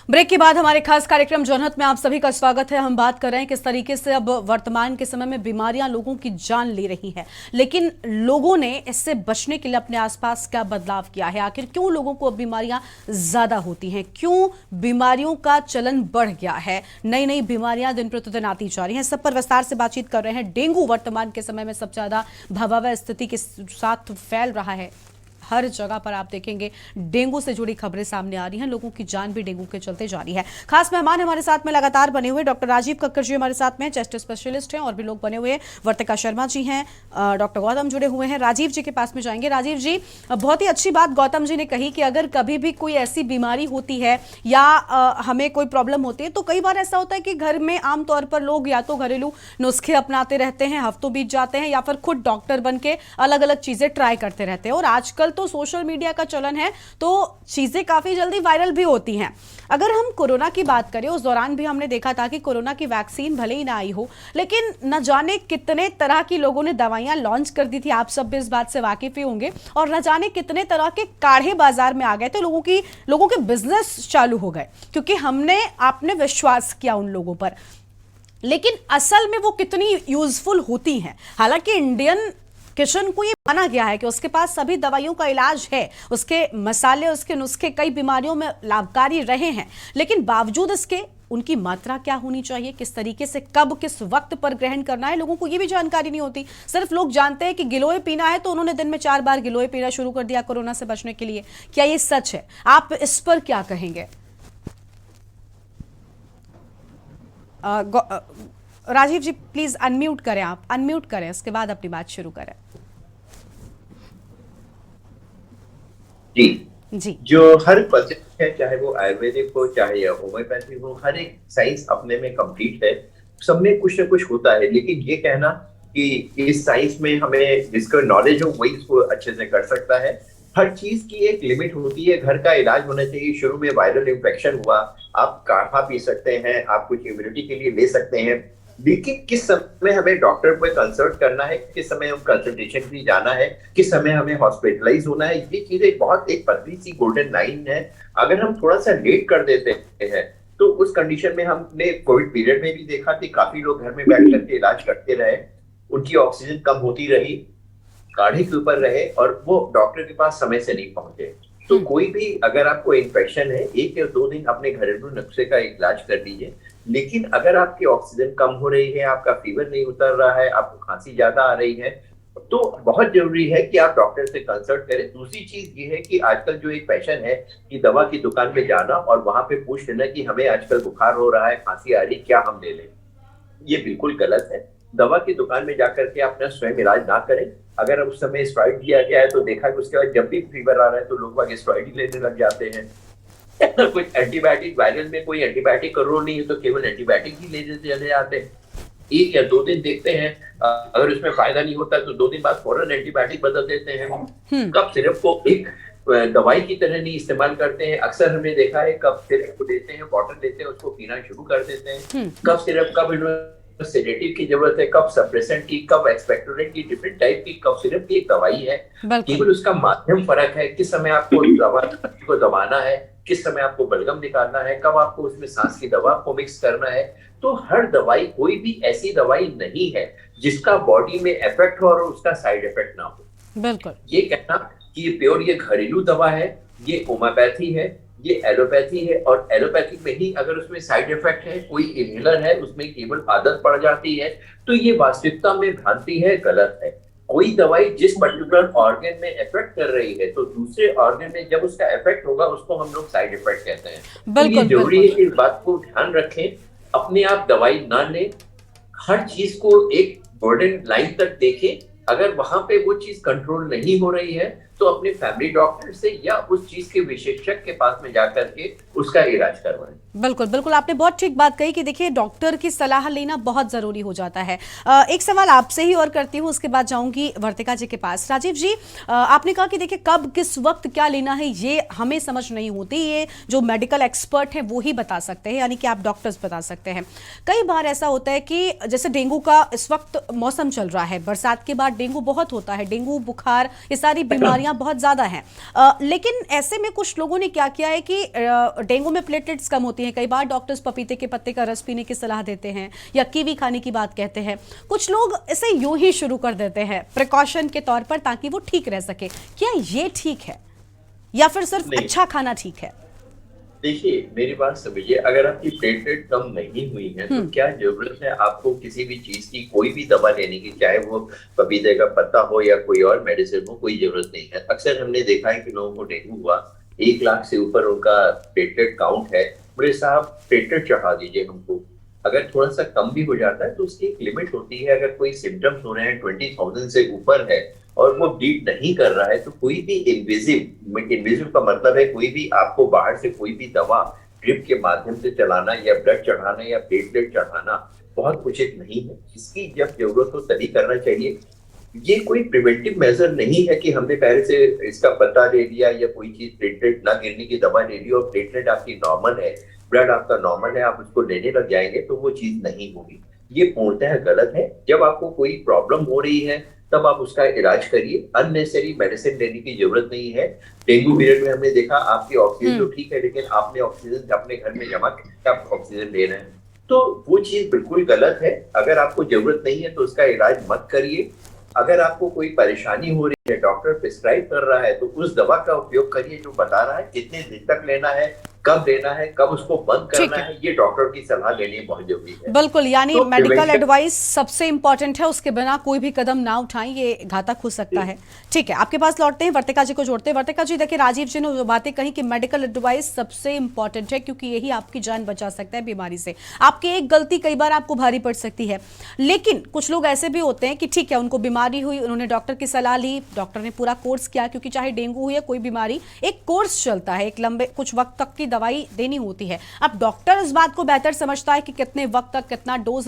A: ब्रेक के बाद हमारे खास कार्यक्रम जनहित में आप सभी का स्वागत है। हम बात कर रहे हैं किस तरीके से अब वर्तमान के समय में बीमारियां लोगों की जान ले रही हैं, लेकिन लोगों ने इससे बचने के लिए अपने आसपास क्या बदलाव किया है। आखिर क्यों लोगों को अब बीमारियां ज्यादा होती हैं, क्यों बीमारियों का चलन बढ़ गया है, नई नई बीमारियां दिन प्रतिदिन आती जा रही हैं। सब पर विस्तार से बातचीत कर रहे हैं। डेंगू वर्तमान के समय में सबसे ज्यादा भयावह स्थिति के साथ फैल रहा है। हर जगह पर आप देखेंगे डेंगू से जुड़ी खबरें सामने आ रही हैं। लोगों की जान भी डेंगू के चलते जा रही है। खास मेहमान हमारे साथ में लगातार बने हुए डॉक्टर राजीव कक्कर जी हमारे साथ में, चेस्ट स्पेशलिस्ट हैं, और भी लोग बने हुए हैं। वर्तिका शर्मा जी हैं, डॉक्टर गौतम जुड़े हुए हैं। राजीव जी के पास में जाएंगे। राजीव जी, बहुत ही अच्छी बात गौतम जी ने कही कि अगर कभी भी कोई ऐसी बीमारी होती है या हमें कोई प्रॉब्लम होती है तो कई बार ऐसा होता है कि घर में आमतौर पर लोग या तो घरेलू नुस्खे अपनाते रहते हैं, हफ्तों बीत जाते हैं, या फिर खुद डॉक्टर बन के अलग अलग चीजें ट्राई करते रहते हैं। और आजकल तो सोशल मीडिया का चलन है तो चीजें काफी जल्दी वायरल भी होती हैं। अगर हम कोरोना की बात करें, उस दौरान भी हमने देखा था कि कोरोना की वैक्सीन भले ही ना आई हो, लेकिन न जाने कितने तरह की लोगों ने दवाइयां लॉन्च कर दी थी। आप सब भी इस बात से वाकिफ ही होंगे। और न जाने कितने तरह के काढ़े बाजार में आ गए थे, लोगों के बिजनेस चालू हो गए क्योंकि आपने विश्वास किया उन लोगों पर। लेकिन असल में वो कितनी यूजफुल होती हैं। हालांकि इंडियन किचन को ये माना गया है कि उसके पास सभी दवाइयों का इलाज है, उसके मसाले, उसके नुस्खे कई बीमारियों में लाभकारी रहे हैं, लेकिन बावजूद इसके उनकी मात्रा क्या होनी चाहिए, किस तरीके से, कब, किस वक्त पर ग्रहण करना है, लोगों को ये भी जानकारी नहीं होती। सिर्फ लोग जानते हैं कि गिलोय पीना है तो उन्होंने दिन में 4 बार गिलोय पीना शुरू कर दिया कोरोना से बचने के लिए। क्या ये सच है? आप इस पर क्या कहेंगे? राजीव जी प्लीज अनम्यूट करें, आप अनम्यूट करें, उसके बाद अपनी बात शुरू करें।
B: जी, जो हर पद्धति है, चाहे वो आयुर्वेदिक हो चाहे होम्योपैथी हो, हर एक साइंस अपने में कंप्लीट है। सब में कुछ ना कुछ होता है, लेकिन ये कहना कि इस साइंस में हमें जिसका नॉलेज हो वही इसको अच्छे से कर सकता है। हर चीज की एक लिमिट होती है। घर का इलाज होना चाहिए। शुरू में वायरल इन्फेक्शन हुआ, आप काढ़ा पी सकते हैं, आप कुछ इम्यूनिटी के लिए ले सकते हैं, लेकिन किस समय हमें डॉक्टर को कंसल्ट करना है, किस समय हम कंसल्टेशन के लिए जाना है, किस समय हमें हॉस्पिटलाइज होना है, ये चीजें बहुत एक पतली सी गोल्डन लाइन है। अगर हम थोड़ा सा लेट कर देते हैं तो उस कंडीशन में हमने कोविड पीरियड में भी देखा कि काफी लोग घर में बैठ करके इलाज करते रहे, उनकी ऑक्सीजन कम होती रही, काढ़े के ऊपर रहे और वो डॉक्टर के पास समय से नहीं पहुंचे। तो कोई भी अगर आपको इन्फेक्शन है, 1 या 2 दिन अपने घरेलू नुस्खे का इलाज कर लीजिए। लेकिन अगर आपकी ऑक्सीजन कम हो रही है, आपका फीवर नहीं उतर रहा है, आपको खांसी ज्यादा आ रही है, तो बहुत जरूरी है कि आप डॉक्टर से कंसल्ट करें। दूसरी चीज ये है कि आजकल जो एक फैशन है कि दवा की दुकान में जाना और वहां पे पूछ लेना कि हमें आजकल बुखार हो रहा है, खांसी आ रही, क्या हम ले लें। ये बिल्कुल गलत है। दवा की दुकान में जाकर के अपना स्वयं इलाज ना करें। अगर उस समय स्टेरॉइड दिया गया है तो देखा कि उसके बाद जब भी फीवर आ रहा है तो लोग बाग स्टेरॉइड ही लेने लग जाते हैं। कुछ एंटीबायोटिक, वायरल में कोई एंटीबायोटिक का रोल नहीं है तो केवल एंटीबायोटिक ही लेने चले जाते हैं। 1 या 2 दिन देखते हैं, अगर उसमें फायदा नहीं होता तो 2 दिन बाद फौरन एंटीबायोटिक बदल देते हैं। कफ सिरप को एक दवाई की तरह नहीं इस्तेमाल करते हैं। अक्सर हमने देखा है कफ सिरप को देते हैं, बॉटल देते हैं, उसको पीना शुरू कर देते हैं। कफ सिरप कब सेडेटिव की जरूरत है, कब सप्रेसेंट की, कब एक्सपेक्टोरेंट की, डिफरेंट टाइप की कफ सिरप की एक दवाई है। केवल उसका माध्यम फर्क है, किस समय आपको दवा को दबाना है, किस समय आपको बलगम निकालना है, कब आपको उसमें सांस की दवा को मिक्स करना है। तो हर दवाई, कोई भी ऐसी दवाई नहीं है जिसका बॉडी में इफेक्ट हो और उसका साइड इफेक्ट ना हो।
A: बिल्कुल।
B: ये कहना कि ये प्योर ये घरेलू दवा है, ये होम्योपैथी है, ये एलोपैथी है, और एलोपैथिक में ही अगर उसमें साइड इफेक्ट है, कोई इनहेलर है, उसमें केवल आदत पड़ जाती है, तो ये वास्तविकता में भ्रांति है, गलत है। कोई दवाई जिस पर्टिकुलर ऑर्गन में इफेक्ट कर रही है तो दूसरे ऑर्गन में जब उसका इफेक्ट होगा उसको हम लोग साइड इफेक्ट कहते हैं। तो ये जरूरी है कि इस बात को ध्यान रखें, अपने आप दवाई ना लें, हर चीज को एक बॉर्डर लाइन तक देखें। अगर वहां पे वो चीज कंट्रोल नहीं हो रही है तो अपने फैमिली डॉक्टर से या उस चीज के विशेषज्ञ के पास में जाकर के उसका इलाज करवाएं।
A: बिल्कुल बिल्कुल, आपने बहुत ठीक बात कही कि देखिए डॉक्टर की सलाह लेना बहुत ज़रूरी हो जाता है। एक सवाल आपसे ही और करती हूँ, उसके बाद जाऊंगी वर्तिका जी के पास। राजीव जी, आपने कहा कि देखिए कब किस वक्त क्या लेना है ये हमें समझ नहीं होती, ये जो मेडिकल एक्सपर्ट हैं वो ही बता सकते हैं, यानी कि आप डॉक्टर्स बता सकते हैं। कई बार ऐसा होता है कि जैसे डेंगू का इस वक्त मौसम चल रहा है, बरसात के बाद डेंगू बहुत होता है, डेंगू बुखार ये सारी बीमारियां बहुत ज़्यादा हैं। लेकिन ऐसे में कुछ लोगों ने क्या किया है कि डेंगू में प्लेटलेट्स कम होती हैं, कई बार डॉक्टर्स पपीते के पत्ते का रस पीने की सलाह देते हैं या कीवी खाने की बात कहते हैं। कुछ लोग इसे यूं ही शुरू कर देते हैं प्रिकॉशन के तौर पर ताकि वो ठीक रह सके। क्या ये ठीक है या फिर सिर्फ अच्छा खाना ठीक है?
B: देखिए मेरी बात समझिए, अगर आपकी प्लेटलेट कम नहीं हुई है तो क्या जरूरत है आपको किसी भी चीज की, कोई भी दवा लेने की, चाहे वो पपीते का पत्ता हो या कोई और मेडिसिन हो, कोई जरूरत नहीं है। अक्सर हमने देखा है कि लोगों को डेंगू हुआ, 1 लाख से ऊपर उनका प्लेटलेट काउंट है, बोले साहब प्लेटलेट चढ़ा दीजिए हमको। अगर थोड़ा सा कम भी हो जाता है तो उसकी एक लिमिट होती है। अगर कोई सिम्टम्स हो रहे हैं 20,000 से ऊपर है और वो ब्लीड नहीं कर रहा है तो कोई भी इन्विजिव का मतलब है कोई भी आपको बाहर से कोई भी दवा ड्रिप के माध्यम से चलाना या ब्लड चढ़ाना या प्लेटलेट चढ़ाना बहुत उचित नहीं है। इसकी जब जरूरत हो तभी करना चाहिए। ये कोई प्रिवेंटिव मेजर नहीं है कि हमने पहले से इसका पता ले लिया या कोई चीज प्लेटलेट ना गिरने की दवा ले ली और प्लेटलेट आपकी नॉर्मल है, ब्लड आपका नॉर्मल है, आप उसको लेने लग जाएंगे तो वो चीज नहीं होगी। ये पूर्णतः गलत है। जब आपको कोई प्रॉब्लम हो रही है तब आप उसका इलाज करिए, अननेसेसरी मेडिसिन लेने की जरूरत नहीं है। डेंगू पीरियड में हमने देखा आपकी ऑक्सीजन तो ठीक है, लेकिन आपने ऑक्सीजन अपने घर में जमा करके आप ऑक्सीजन ले रहे हैं, तो वो चीज बिल्कुल गलत है। अगर आपको जरूरत नहीं है तो उसका इलाज मत करिए। अगर आपको कोई परेशानी हो रही है, डॉक्टर प्रिस्क्राइब कर रहा है तो उस दवा का उपयोग करिए जो बता रहा है। कितने दिन तक लेना है, कब लेना है, कब उसको बंद करना है, ये डॉक्टर की सलाह लेनी बहुत जरूरी है।
A: बिल्कुल, यानी तो मेडिकल एडवाइस सबसे इंपॉर्टेंट है, उसके बिना कोई भी कदम ना उठाएं, ये घातक हो सकता है। ठीक है, आपके पास लौटते हैं, वर्तिका जी को जोड़ते हैं। वर्तिका जी, देखिए राजीव जी ने जो बातें कही कि मेडिकल एडवाइस सबसे इंपॉर्टेंट है क्योंकि यही आपकी जान बचा सकता है बीमारी से। आपकी एक गलती कई बार आपको भारी पड़ सकती है, लेकिन कुछ लोग ऐसे भी होते हैं कि ठीक है उनको बीमारी हुई, उन्होंने डॉक्टर की सलाह ली, डॉक्टर ने पूरा कोर्स किया, क्योंकि चाहे डेंगू हो या कोई बीमारी एक कोर्स चलता है, एक लंबे कुछ वक्त तक की दवाई देनी होती है। अब डॉक्टर इस बात को बेहतर समझता है कि कितने वक्त तक कितना डोज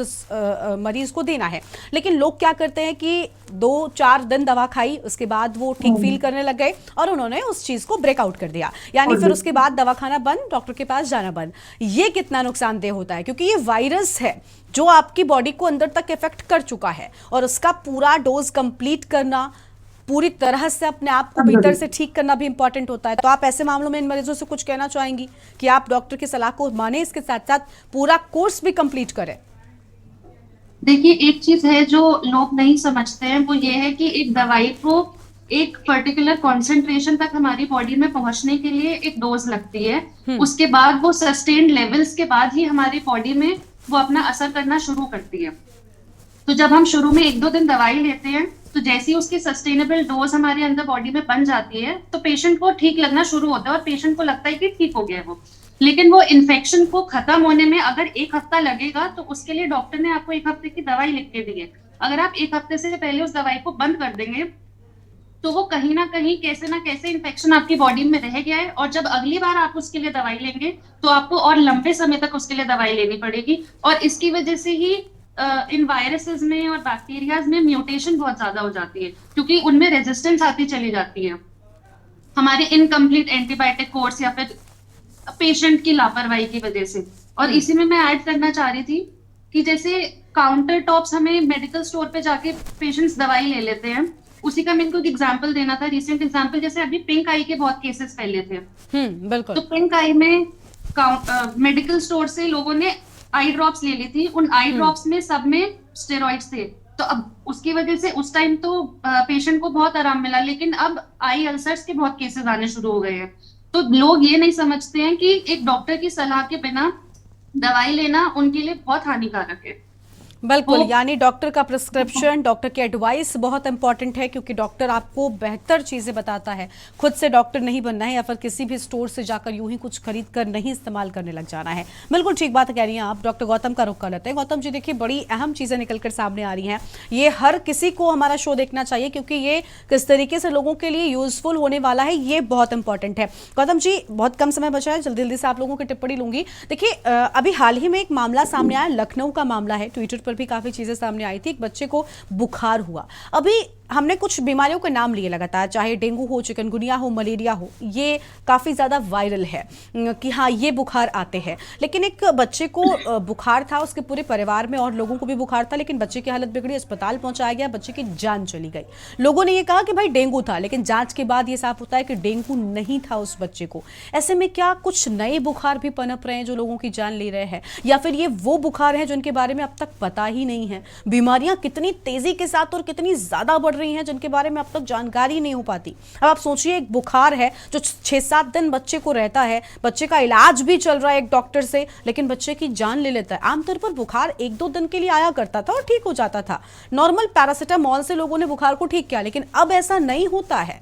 A: मरीज को देना है, लेकिन लोग क्या करते हैं कि 2-4 दिन दवा खाई, उसके बाद वो ठीक फील करने लग गए और उन्होंने उस चीज को ब्रेकआउट कर दिया, यानी फिर उसके बाद दवा खाना बंद, डॉक्टर के पास जाना बंद। ये कितना नुकसानदेह होता है, क्योंकि ये वायरस है जो आपकी बॉडी को अंदर तक इफेक्ट कर चुका है और उसका पूरा डोज कंप्लीट करना, पूरी तरह से अपने आप को भीतर से ठीक करना भी इंपॉर्टेंट होता है। तो आप ऐसे मामलों में इन मरीजों से कुछ कहना चाहेंगी कि आप डॉक्टर की सलाह को माने, इसके साथ साथ पूरा कोर्स भी कंप्लीट करें?
E: देखिए, एक चीज है जो लोग नहीं समझते हैं, वो ये है कि एक दवाई को एक पर्टिकुलर कॉन्सेंट्रेशन तक हमारी बॉडी में पहुंचने के लिए एक डोज लगती है। उसके बाद वो सस्टेन्ड लेवल्स के बाद ही हमारी बॉडी में वो अपना असर करना शुरू करती है। तो जब हम शुरू में 1-2 दिन दवाई लेते हैं तो जैसे ही उसकी सस्टेनेबल डोज हमारे अंदर बॉडी में बन जाती है तो पेशेंट को ठीक लगना शुरू होता है और पेशेंट को लगता है कि ठीक हो गया है वो। लेकिन वो इन्फेक्शन को खत्म होने में अगर 1 हफ्ता लगेगा तो उसके लिए डॉक्टर ने आपको 1 हफ्ते की दवाई लिख के दी है। अगर आप 1 हफ्ते से पहले उस दवाई को बंद कर देंगे तो वो कहीं ना कहीं कैसे ना कैसे इन्फेक्शन आपकी बॉडी में रह गया है और जब अगली बार आप उसके लिए दवाई लेंगे तो आपको और लंबे समय तक उसके लिए दवाई लेनी पड़ेगी। और इसकी वजह से ही इन वायरसेस में और बैक्टीरियाज में म्यूटेशन बहुत ज्यादा हो जाती है, क्योंकि उनमें रेजिस्टेंस आती चली जाती है हमारे इनकम्प्लीट एंटीबायोटिक कोर्स या फिर पेशेंट की लापरवाही की वजह से। और इसी में मैं ऐड करना चाह रही थी कि जैसे काउंटर टॉप्स हमें मेडिकल स्टोर पे जाके पेशेंट्स दवाई ले लेते हैं, उसी का मैंने को एक एग्जांपल देना था, रिसेंट एग्जांपल। जैसे अभी पिंक आई के बहुत केसेस फैले थे,
A: बिल्कुल।
E: तो पिंक आई में मेडिकल स्टोर से लोगों ने आई ड्रॉप्स ले ली थी, उन आई ड्रॉप्स में सब में स्टेरॉइड्स थे। तो अब उसकी वजह से उस टाइम तो पेशेंट को बहुत आराम मिला, लेकिन अब आई अल्सर्स के बहुत केसेस आने शुरू हो गए हैं। तो लोग ये नहीं समझते हैं कि एक डॉक्टर की सलाह के बिना दवाई लेना उनके लिए बहुत हानिकारक है।
A: बिल्कुल, यानी डॉक्टर का प्रिस्क्रिप्शन, डॉक्टर की एडवाइस बहुत इंपॉर्टेंट है, क्योंकि डॉक्टर आपको बेहतर चीजें बताता है। खुद से डॉक्टर नहीं बनना है या फिर किसी भी स्टोर से जाकर यूं ही कुछ खरीद कर नहीं इस्तेमाल करने लग जाना है। बिल्कुल ठीक बात कह रही हैं आप। डॉक्टर गौतम का रुख कर लेते हैं। गौतम जी, देखिए बड़ी अहम चीजें निकलकर सामने आ रही हैं। ये हर किसी को हमारा शो देखना चाहिए, क्योंकि ये किस तरीके से लोगों के लिए यूजफुल होने वाला है, ये बहुत इंपॉर्टेंट है। गौतम जी, बहुत कम समय बचा है, जल्दी जल्दी से आप लोगों की टिप्पणी लूंगी। देखिए, अभी हाल ही में एक मामला सामने आया, लखनऊ का मामला है। ट्विटर पर भी काफी चीजें सामने आई थी। एक बच्चे को बुखार हुआ। अभी हमने कुछ बीमारियों के नाम लिए लगातार, चाहे डेंगू हो, चिकनगुनिया हो, मलेरिया हो, ये काफी ज्यादा वायरल है कि हाँ ये बुखार आते हैं। लेकिन एक बच्चे को बुखार था, उसके पूरे परिवार में और लोगों को भी बुखार था, लेकिन बच्चे की हालत बिगड़ी, अस्पताल पहुंचाया गया, बच्चे की जान चली गई। लोगों ने ये कहा कि भाई डेंगू था, लेकिन जांच के बाद ये साफ होता है कि डेंगू नहीं था उस बच्चे को। ऐसे में क्या कुछ नए बुखार भी पनप रहे हैं जो लोगों की जान ले रहे हैं, या फिर ये वो बुखार है जिनके बारे में अब तक पता ही नहीं है? बीमारियां कितनी तेजी के साथ और कितनी ज्यादा बढ़ रही हैं जिनके बारे में अब तक जानकारी नहीं हो पाती। अब आप सोचिए, एक बुखार है जो 6-7 दिन बच्चे को रहता है, बच्चे का इलाज भी चल रहा है एक डॉक्टर से, लेकिन बच्चे की जान ले लेता है। आमतौर पर बुखार 1-2 दिन के लिए आया करता था और ठीक हो जाता था। नॉर्मल पैरासिटामोल से लोगों ने बुखार को ठीक किया, लेकिन अब ऐसा नहीं होता है।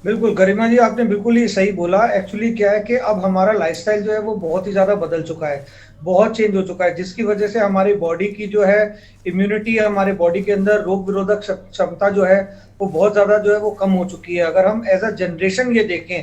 D: बिल्कुल गरिमा जी, आपने बिल्कुल ही सही बोला। एक्चुअली क्या है कि अब हमारा लाइफस्टाइल जो है वो बहुत ही ज्यादा बदल चुका है, बहुत चेंज हो चुका है, जिसकी वजह से हमारी बॉडी की जो है इम्यूनिटी है, हमारे बॉडी के अंदर रोग विरोधक क्षमता जो है वो बहुत ज्यादा जो है वो कम हो चुकी है। अगर हम एज अ जनरेशन ये देखें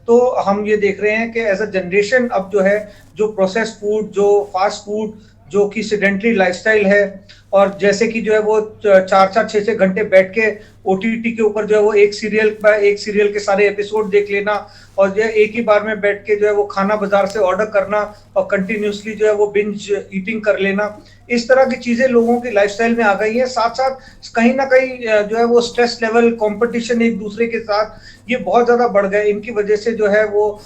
D: तो हम ये देख रहे हैं कि एज अ जनरेशन अब जो है जो प्रोसेस फूड, जो फास्ट फूड, जो कि सेडेंटरी लाइफस्टाइल है, और जैसे कि जो है वो 4-4, 6-6 घंटे बैठ के ओटीटी के ऊपर जो है वो एक सीरियल के सारे एपिसोड देख लेना, और जो है एक ही बार में बैठ के जो है वो खाना बाजार से ऑर्डर करना और कंटिन्यूसली जो है वो बिंज ईटिंग कर लेना, इस तरह की चीजें लोगों की लाइफस्टाइल में आ गई है। साथ साथ कहीं ना कहीं जो है वो स्ट्रेस लेवल, कंपटीशन एक दूसरे के साथ, ये बहुत ज्यादा बढ़ गए। इनकी वजह से जो है वो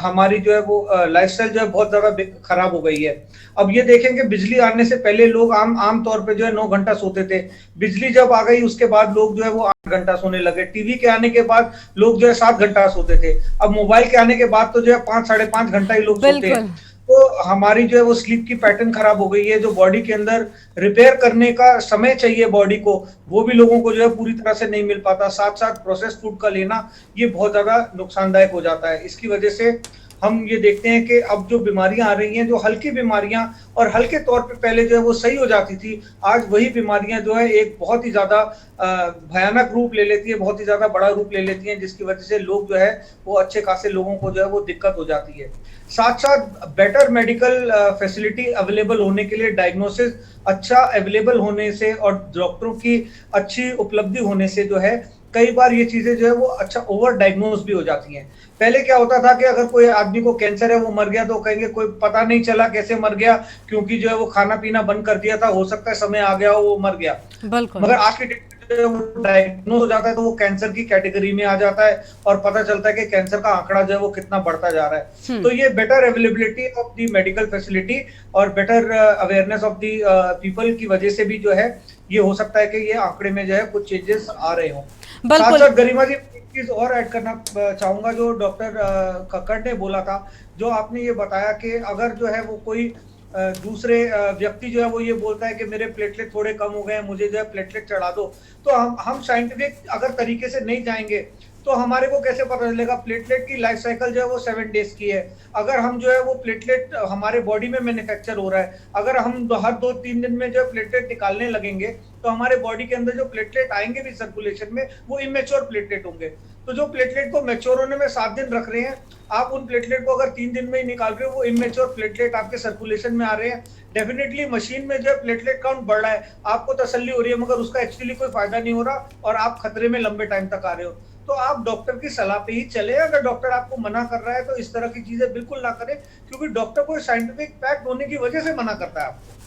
D: हमारी जो है वो लाइफस्टाइल जो है बहुत ज्यादा खराब हो गई है। अब ये देखेंगे, बिजली आने से पहले लोग आम तौर पे जो है 9 घंटा सोते थे। बिजली जब आ गई उसके बाद लोग जो है वो 8 घंटा सोने लगे। टीवी के आने के बाद लोग जो है 7 घंटा सोते थे। अब मोबाइल के आने के बाद तो जो है 5-5.5 घंटा ही लोग सोते हैं। तो हमारी जो है वो स्लीप की पैटर्न खराब हो गई है। जो बॉडी के अंदर रिपेयर करने का समय चाहिए बॉडी को, वो भी लोगों को जो है पूरी तरह से नहीं मिल पाता। साथ साथ प्रोसेस फूड का लेना ये बहुत ज्यादा नुकसानदायक हो जाता है। इसकी वजह से हम ये देखते हैं कि अब जो बीमारियां आ रही हैं, जो हल्की बीमारियां और हल्के तौर पे पहले जो है वो सही हो जाती थी, आज वही बीमारियां जो है एक बहुत ही ज्यादा भयानक रूप ले लेती है, बहुत ही ज्यादा बड़ा रूप ले लेती हैं, जिसकी वजह से लोग जो है वो अच्छे खासे लोगों को जो है वो दिक्कत हो जाती है। साथ साथ बेटर मेडिकल फैसिलिटी अवेलेबल होने के लिए, डायग्नोसिस अच्छा अवेलेबल होने से और डॉक्टरों की अच्छी उपलब्धि होने से जो है कई बार ये चीजें जो है वो अच्छा ओवर डायग्नोज भी हो जाती हैं। पहले क्या होता था कि अगर कोई आदमी को कैंसर है, वो मर गया, तो कहेंगे कोई पता नहीं चला कैसे मर गया, क्योंकि जो है वो खाना पीना बंद कर दिया था, हो सकता है समय आ गया हो वो मर गया। मगर आज के डेट में डायग्नोज हो जाता है तो वो कैंसर की कैटेगरी में आ जाता है और पता चलता है कि कैंसर का आंकड़ा जो है वो कितना बढ़ता जा रहा है। तो ये better availability of the medical facility और better awareness of the people की वजह से भी जो है ये हो सकता है कि ये आंकड़े में जो है कुछ चेंजेस आ रहे हों। साथ साथ गरिमा जी, एक चीज और ऐड करना चाहूंगा, जो डॉक्टर कक्कड़ ने बोला था, जो आपने ये बताया कि अगर जो है वो कोई दूसरे व्यक्ति जो है वो ये बोलता है कि मेरे प्लेटलेट थोड़े कम हो गए हैं, मुझे जो है प्लेटलेट चढ़ा दो, तो हम साइंटिफिक अगर तरीके से नहीं जाएंगे तो हमारे को कैसे पता चलेगा? प्लेटलेट की लाइफ साइकिल जो है वो 7 डेज की है। अगर हम जो है वो प्लेटलेट हमारे बॉडी में मैन्युफैक्चर हो रहा है, अगर हम हर 2-3 दिन में जो है प्लेटलेट निकालने लगेंगे तो हमारे बॉडी के अंदर जो प्लेटलेट आएंगे भी सर्कुलेशन में, वो इमेच्योर प्लेटलेट होंगे। तो जो प्लेटलेट को मैच्योर होने में 7 दिन रख रहे हैं, आप उन प्लेटलेट को अगर 3 दिन में ही निकाल रहे हो, वो इमेच्योर प्लेटलेट आपके सर्कुलेशन में आ रहे हैं। डेफिनेटली मशीन में जो है प्लेटलेट काउंट बढ़ रहा है, आपको तसल्ली हो रही है, मगर उसका एक्चुअली कोई फायदा नहीं हो रहा और आप खतरे में लंबे टाइम तक आ रहे हो। तो आप डॉक्टर की सलाह पे ही चले। अगर डॉक्टर आपको मना कर रहा है तो इस तरह की चीजें बिल्कुल ना करें, क्योंकि डॉक्टर कोई साइंटिफिक फैक्ट होने की वजह से मना करता है आपको।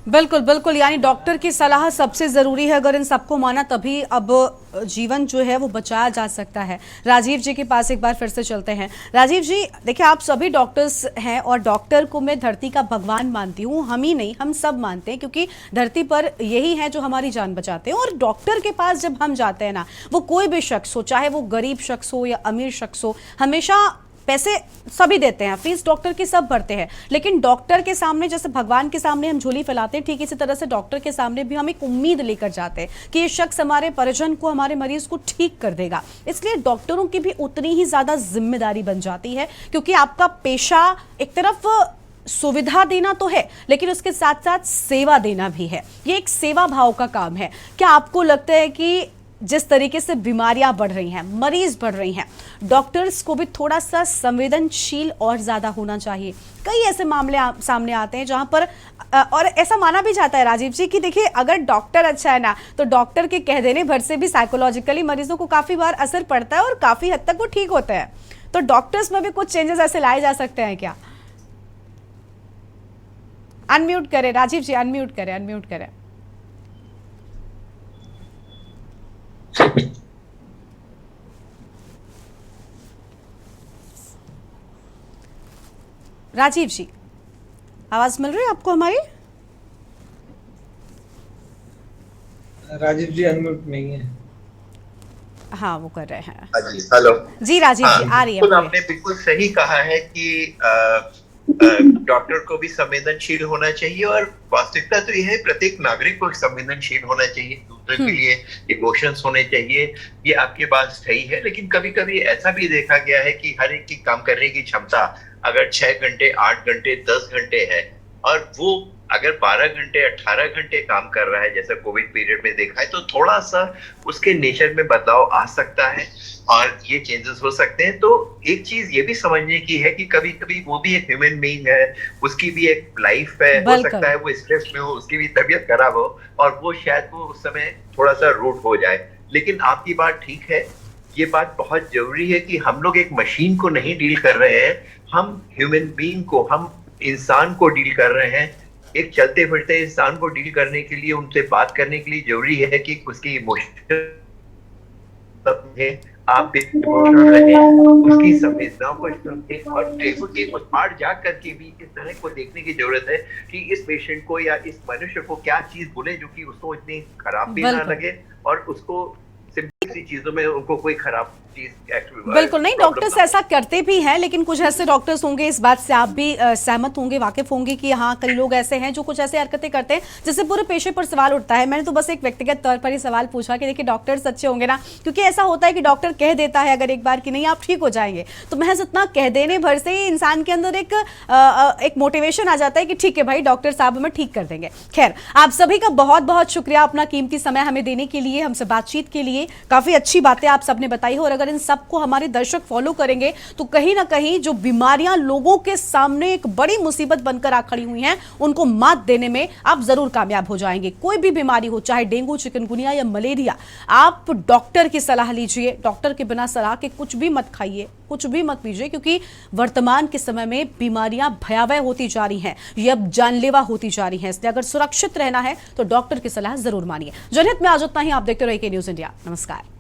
A: बिल्कुल बिल्कुल, यानी डॉक्टर की सलाह सबसे ज़रूरी है। अगर इन सबको माना तभी अब जीवन जो है वो बचाया जा सकता है। राजीव जी के पास एक बार फिर से चलते हैं। राजीव जी, देखिए आप सभी डॉक्टर्स हैं और डॉक्टर को मैं धरती का भगवान मानती हूँ। हम ही नहीं, हम सब मानते हैं, क्योंकि धरती पर यही है जो हमारी जान बचाते हैं। और डॉक्टर के पास जब हम जाते हैं ना, वो कोई भी शख्स हो, चाहे वो गरीब शख्स हो या अमीर शख्स हो, हमेशा पैसे सभी देते हैं, फीस डॉक्टर की सब भरते हैं, लेकिन डॉक्टर के सामने जैसे भगवान के सामने हम झोली फैलाते हैं, ठीक इसी तरह से डॉक्टर के सामने भी हम एक उम्मीद लेकर जाते हैं कि ये शख्स हमारे परिजन को, हमारे मरीज को ठीक कर देगा। इसलिए डॉक्टरों की भी उतनी ही ज्यादा जिम्मेदारी बन जाती है, क्योंकि आपका पेशा एक तरफ सुविधा देना तो है, लेकिन उसके साथ साथ सेवा देना भी है। ये एक सेवा भाव का काम है। क्या आपको लगता है कि जिस तरीके से बीमारियां बढ़ रही हैं, मरीज बढ़ रही हैं, डॉक्टर्स को भी थोड़ा सा संवेदनशील और ज्यादा होना चाहिए? कई ऐसे मामले सामने आते हैं जहां पर और ऐसा माना भी जाता है राजीव जी कि देखिए, अगर डॉक्टर अच्छा है ना, तो डॉक्टर के कह देने भर से भी साइकोलॉजिकली मरीजों को काफी बार असर पड़ता है और काफी हद तक वो ठीक होते हैं। तो डॉक्टर्स में भी कुछ चेंजेस ऐसे लाए जा सकते हैं क्या? अनम्यूट करें राजीव जी, अनम्यूट करें। राजीव जी, आवाज मिल रही है आपको हमारी?
D: राजीव जी अनम्यूट नहीं है।
A: हाँ, वो कर रहे हैं।
B: जी, हेलो
A: जी राजीव जी, आ रही है।
B: आपने बिल्कुल सही कहा है कि डॉक्टर को भी संवेदनशील होना चाहिए, और वास्तविकता तो यह है प्रत्येक नागरिक को संवेदनशील होना चाहिए, दूसरे के लिए इमोशंस होने चाहिए। ये आपकी बात सही है, लेकिन कभी कभी ऐसा भी देखा गया है कि हर एक की काम करने की क्षमता अगर 6 घंटे, 8 घंटे, 10 घंटे है, और वो अगर 12 घंटे, 18 घंटे काम कर रहा है, जैसा कोविड पीरियड में देखा है, तो थोड़ा सा उसके नेचर में बदलाव आ सकता है और ये चेंजेस हो सकते हैं। तो एक चीज ये भी समझने की है कि कभी कभी वो भी एक ह्यूमन बीइंग है, उसकी भी एक लाइफ है, हो सकता है वो स्ट्रेस में हो, उसकी भी तबीयत खराब हो, और वो शायद वो उस समय थोड़ा सा रूड हो जाए। लेकिन आपकी बात ठीक है, ये बात बहुत जरूरी है कि हम लोग एक मशीन को नहीं डील कर रहे हैं, हम ह्यूमन बीइंग को, हम इंसान को डील कर रहे हैं। एक चलते फिरते इंसान को डील करने के लिए, उनसे बात करने के लिए जरूरी है कि उसकी इमोशन आप इमोशनल रहे, उसकी संवेदनाओं को सुनते, और उसके उस पार जा करके भी इस तरह को देखने की जरूरत है कि इस पेशेंट को या इस मनुष्य को क्या चीज बोले जो कि उसको इतनी खराब भी ना लगे, और उसको सिंपल चीजों में उनको कोई खराब चीज
A: बिल्कुल नहीं। डॉक्टर्स ऐसा करते भी हैं, लेकिन कुछ ऐसे डॉक्टर्स होंगे, इस बात से आप भी सहमत होंगे, वाकिफ होंगे कि हाँ, कई लोग ऐसे हैं जो कुछ ऐसे हरकतें करते हैं जिससे पूरे पेशे पर सवाल उठता है। मैंने तो बस एक व्यक्तिगत तौर पर ही सवाल पूछा कि देखिए, डॉक्टर्स अच्छे होंगे ना, क्योंकि ऐसा होता है कि डॉक्टर कह देता है अगर एक बार कि नहीं आप ठीक हो जाएंगे, तो महज इतना कह देने भर से ही इंसान के अंदर एक मोटिवेशन आ जाता है कि ठीक है भाई, डॉक्टर साहब हमें ठीक कर देंगे। खैर, आप सभी का बहुत बहुत शुक्रिया अपना कीमती समय हमें देने के लिए, हमसे बातचीत के लिए। काफी अच्छी बातें आप सबने बताई है, और अगर इन सबको हमारे दर्शक फॉलो करेंगे तो कहीं ना कहीं जो बीमारियां लोगों के सामने एक बड़ी मुसीबत बनकर आ खड़ी हुई हैं, उनको मात देने में आप जरूर कामयाब हो जाएंगे। कोई भी बीमारी हो, चाहे डेंगू, चिकनगुनिया या मलेरिया, आप डॉक्टर की सलाह लीजिए। डॉक्टर के बिना सलाह के कुछ भी मत खाइए, कुछ भी मत पीजिए, क्योंकि वर्तमान के समय में बीमारियां भयावह होती जा रही हैं, ये अब जानलेवा होती जा रही हैं। इसलिए अगर सुरक्षित रहना है तो डॉक्टर की सलाह जरूर मानिए। जनहित में आज उतना ही। आप देखते रहिए के न्यूज़ इंडिया। नमस्कार।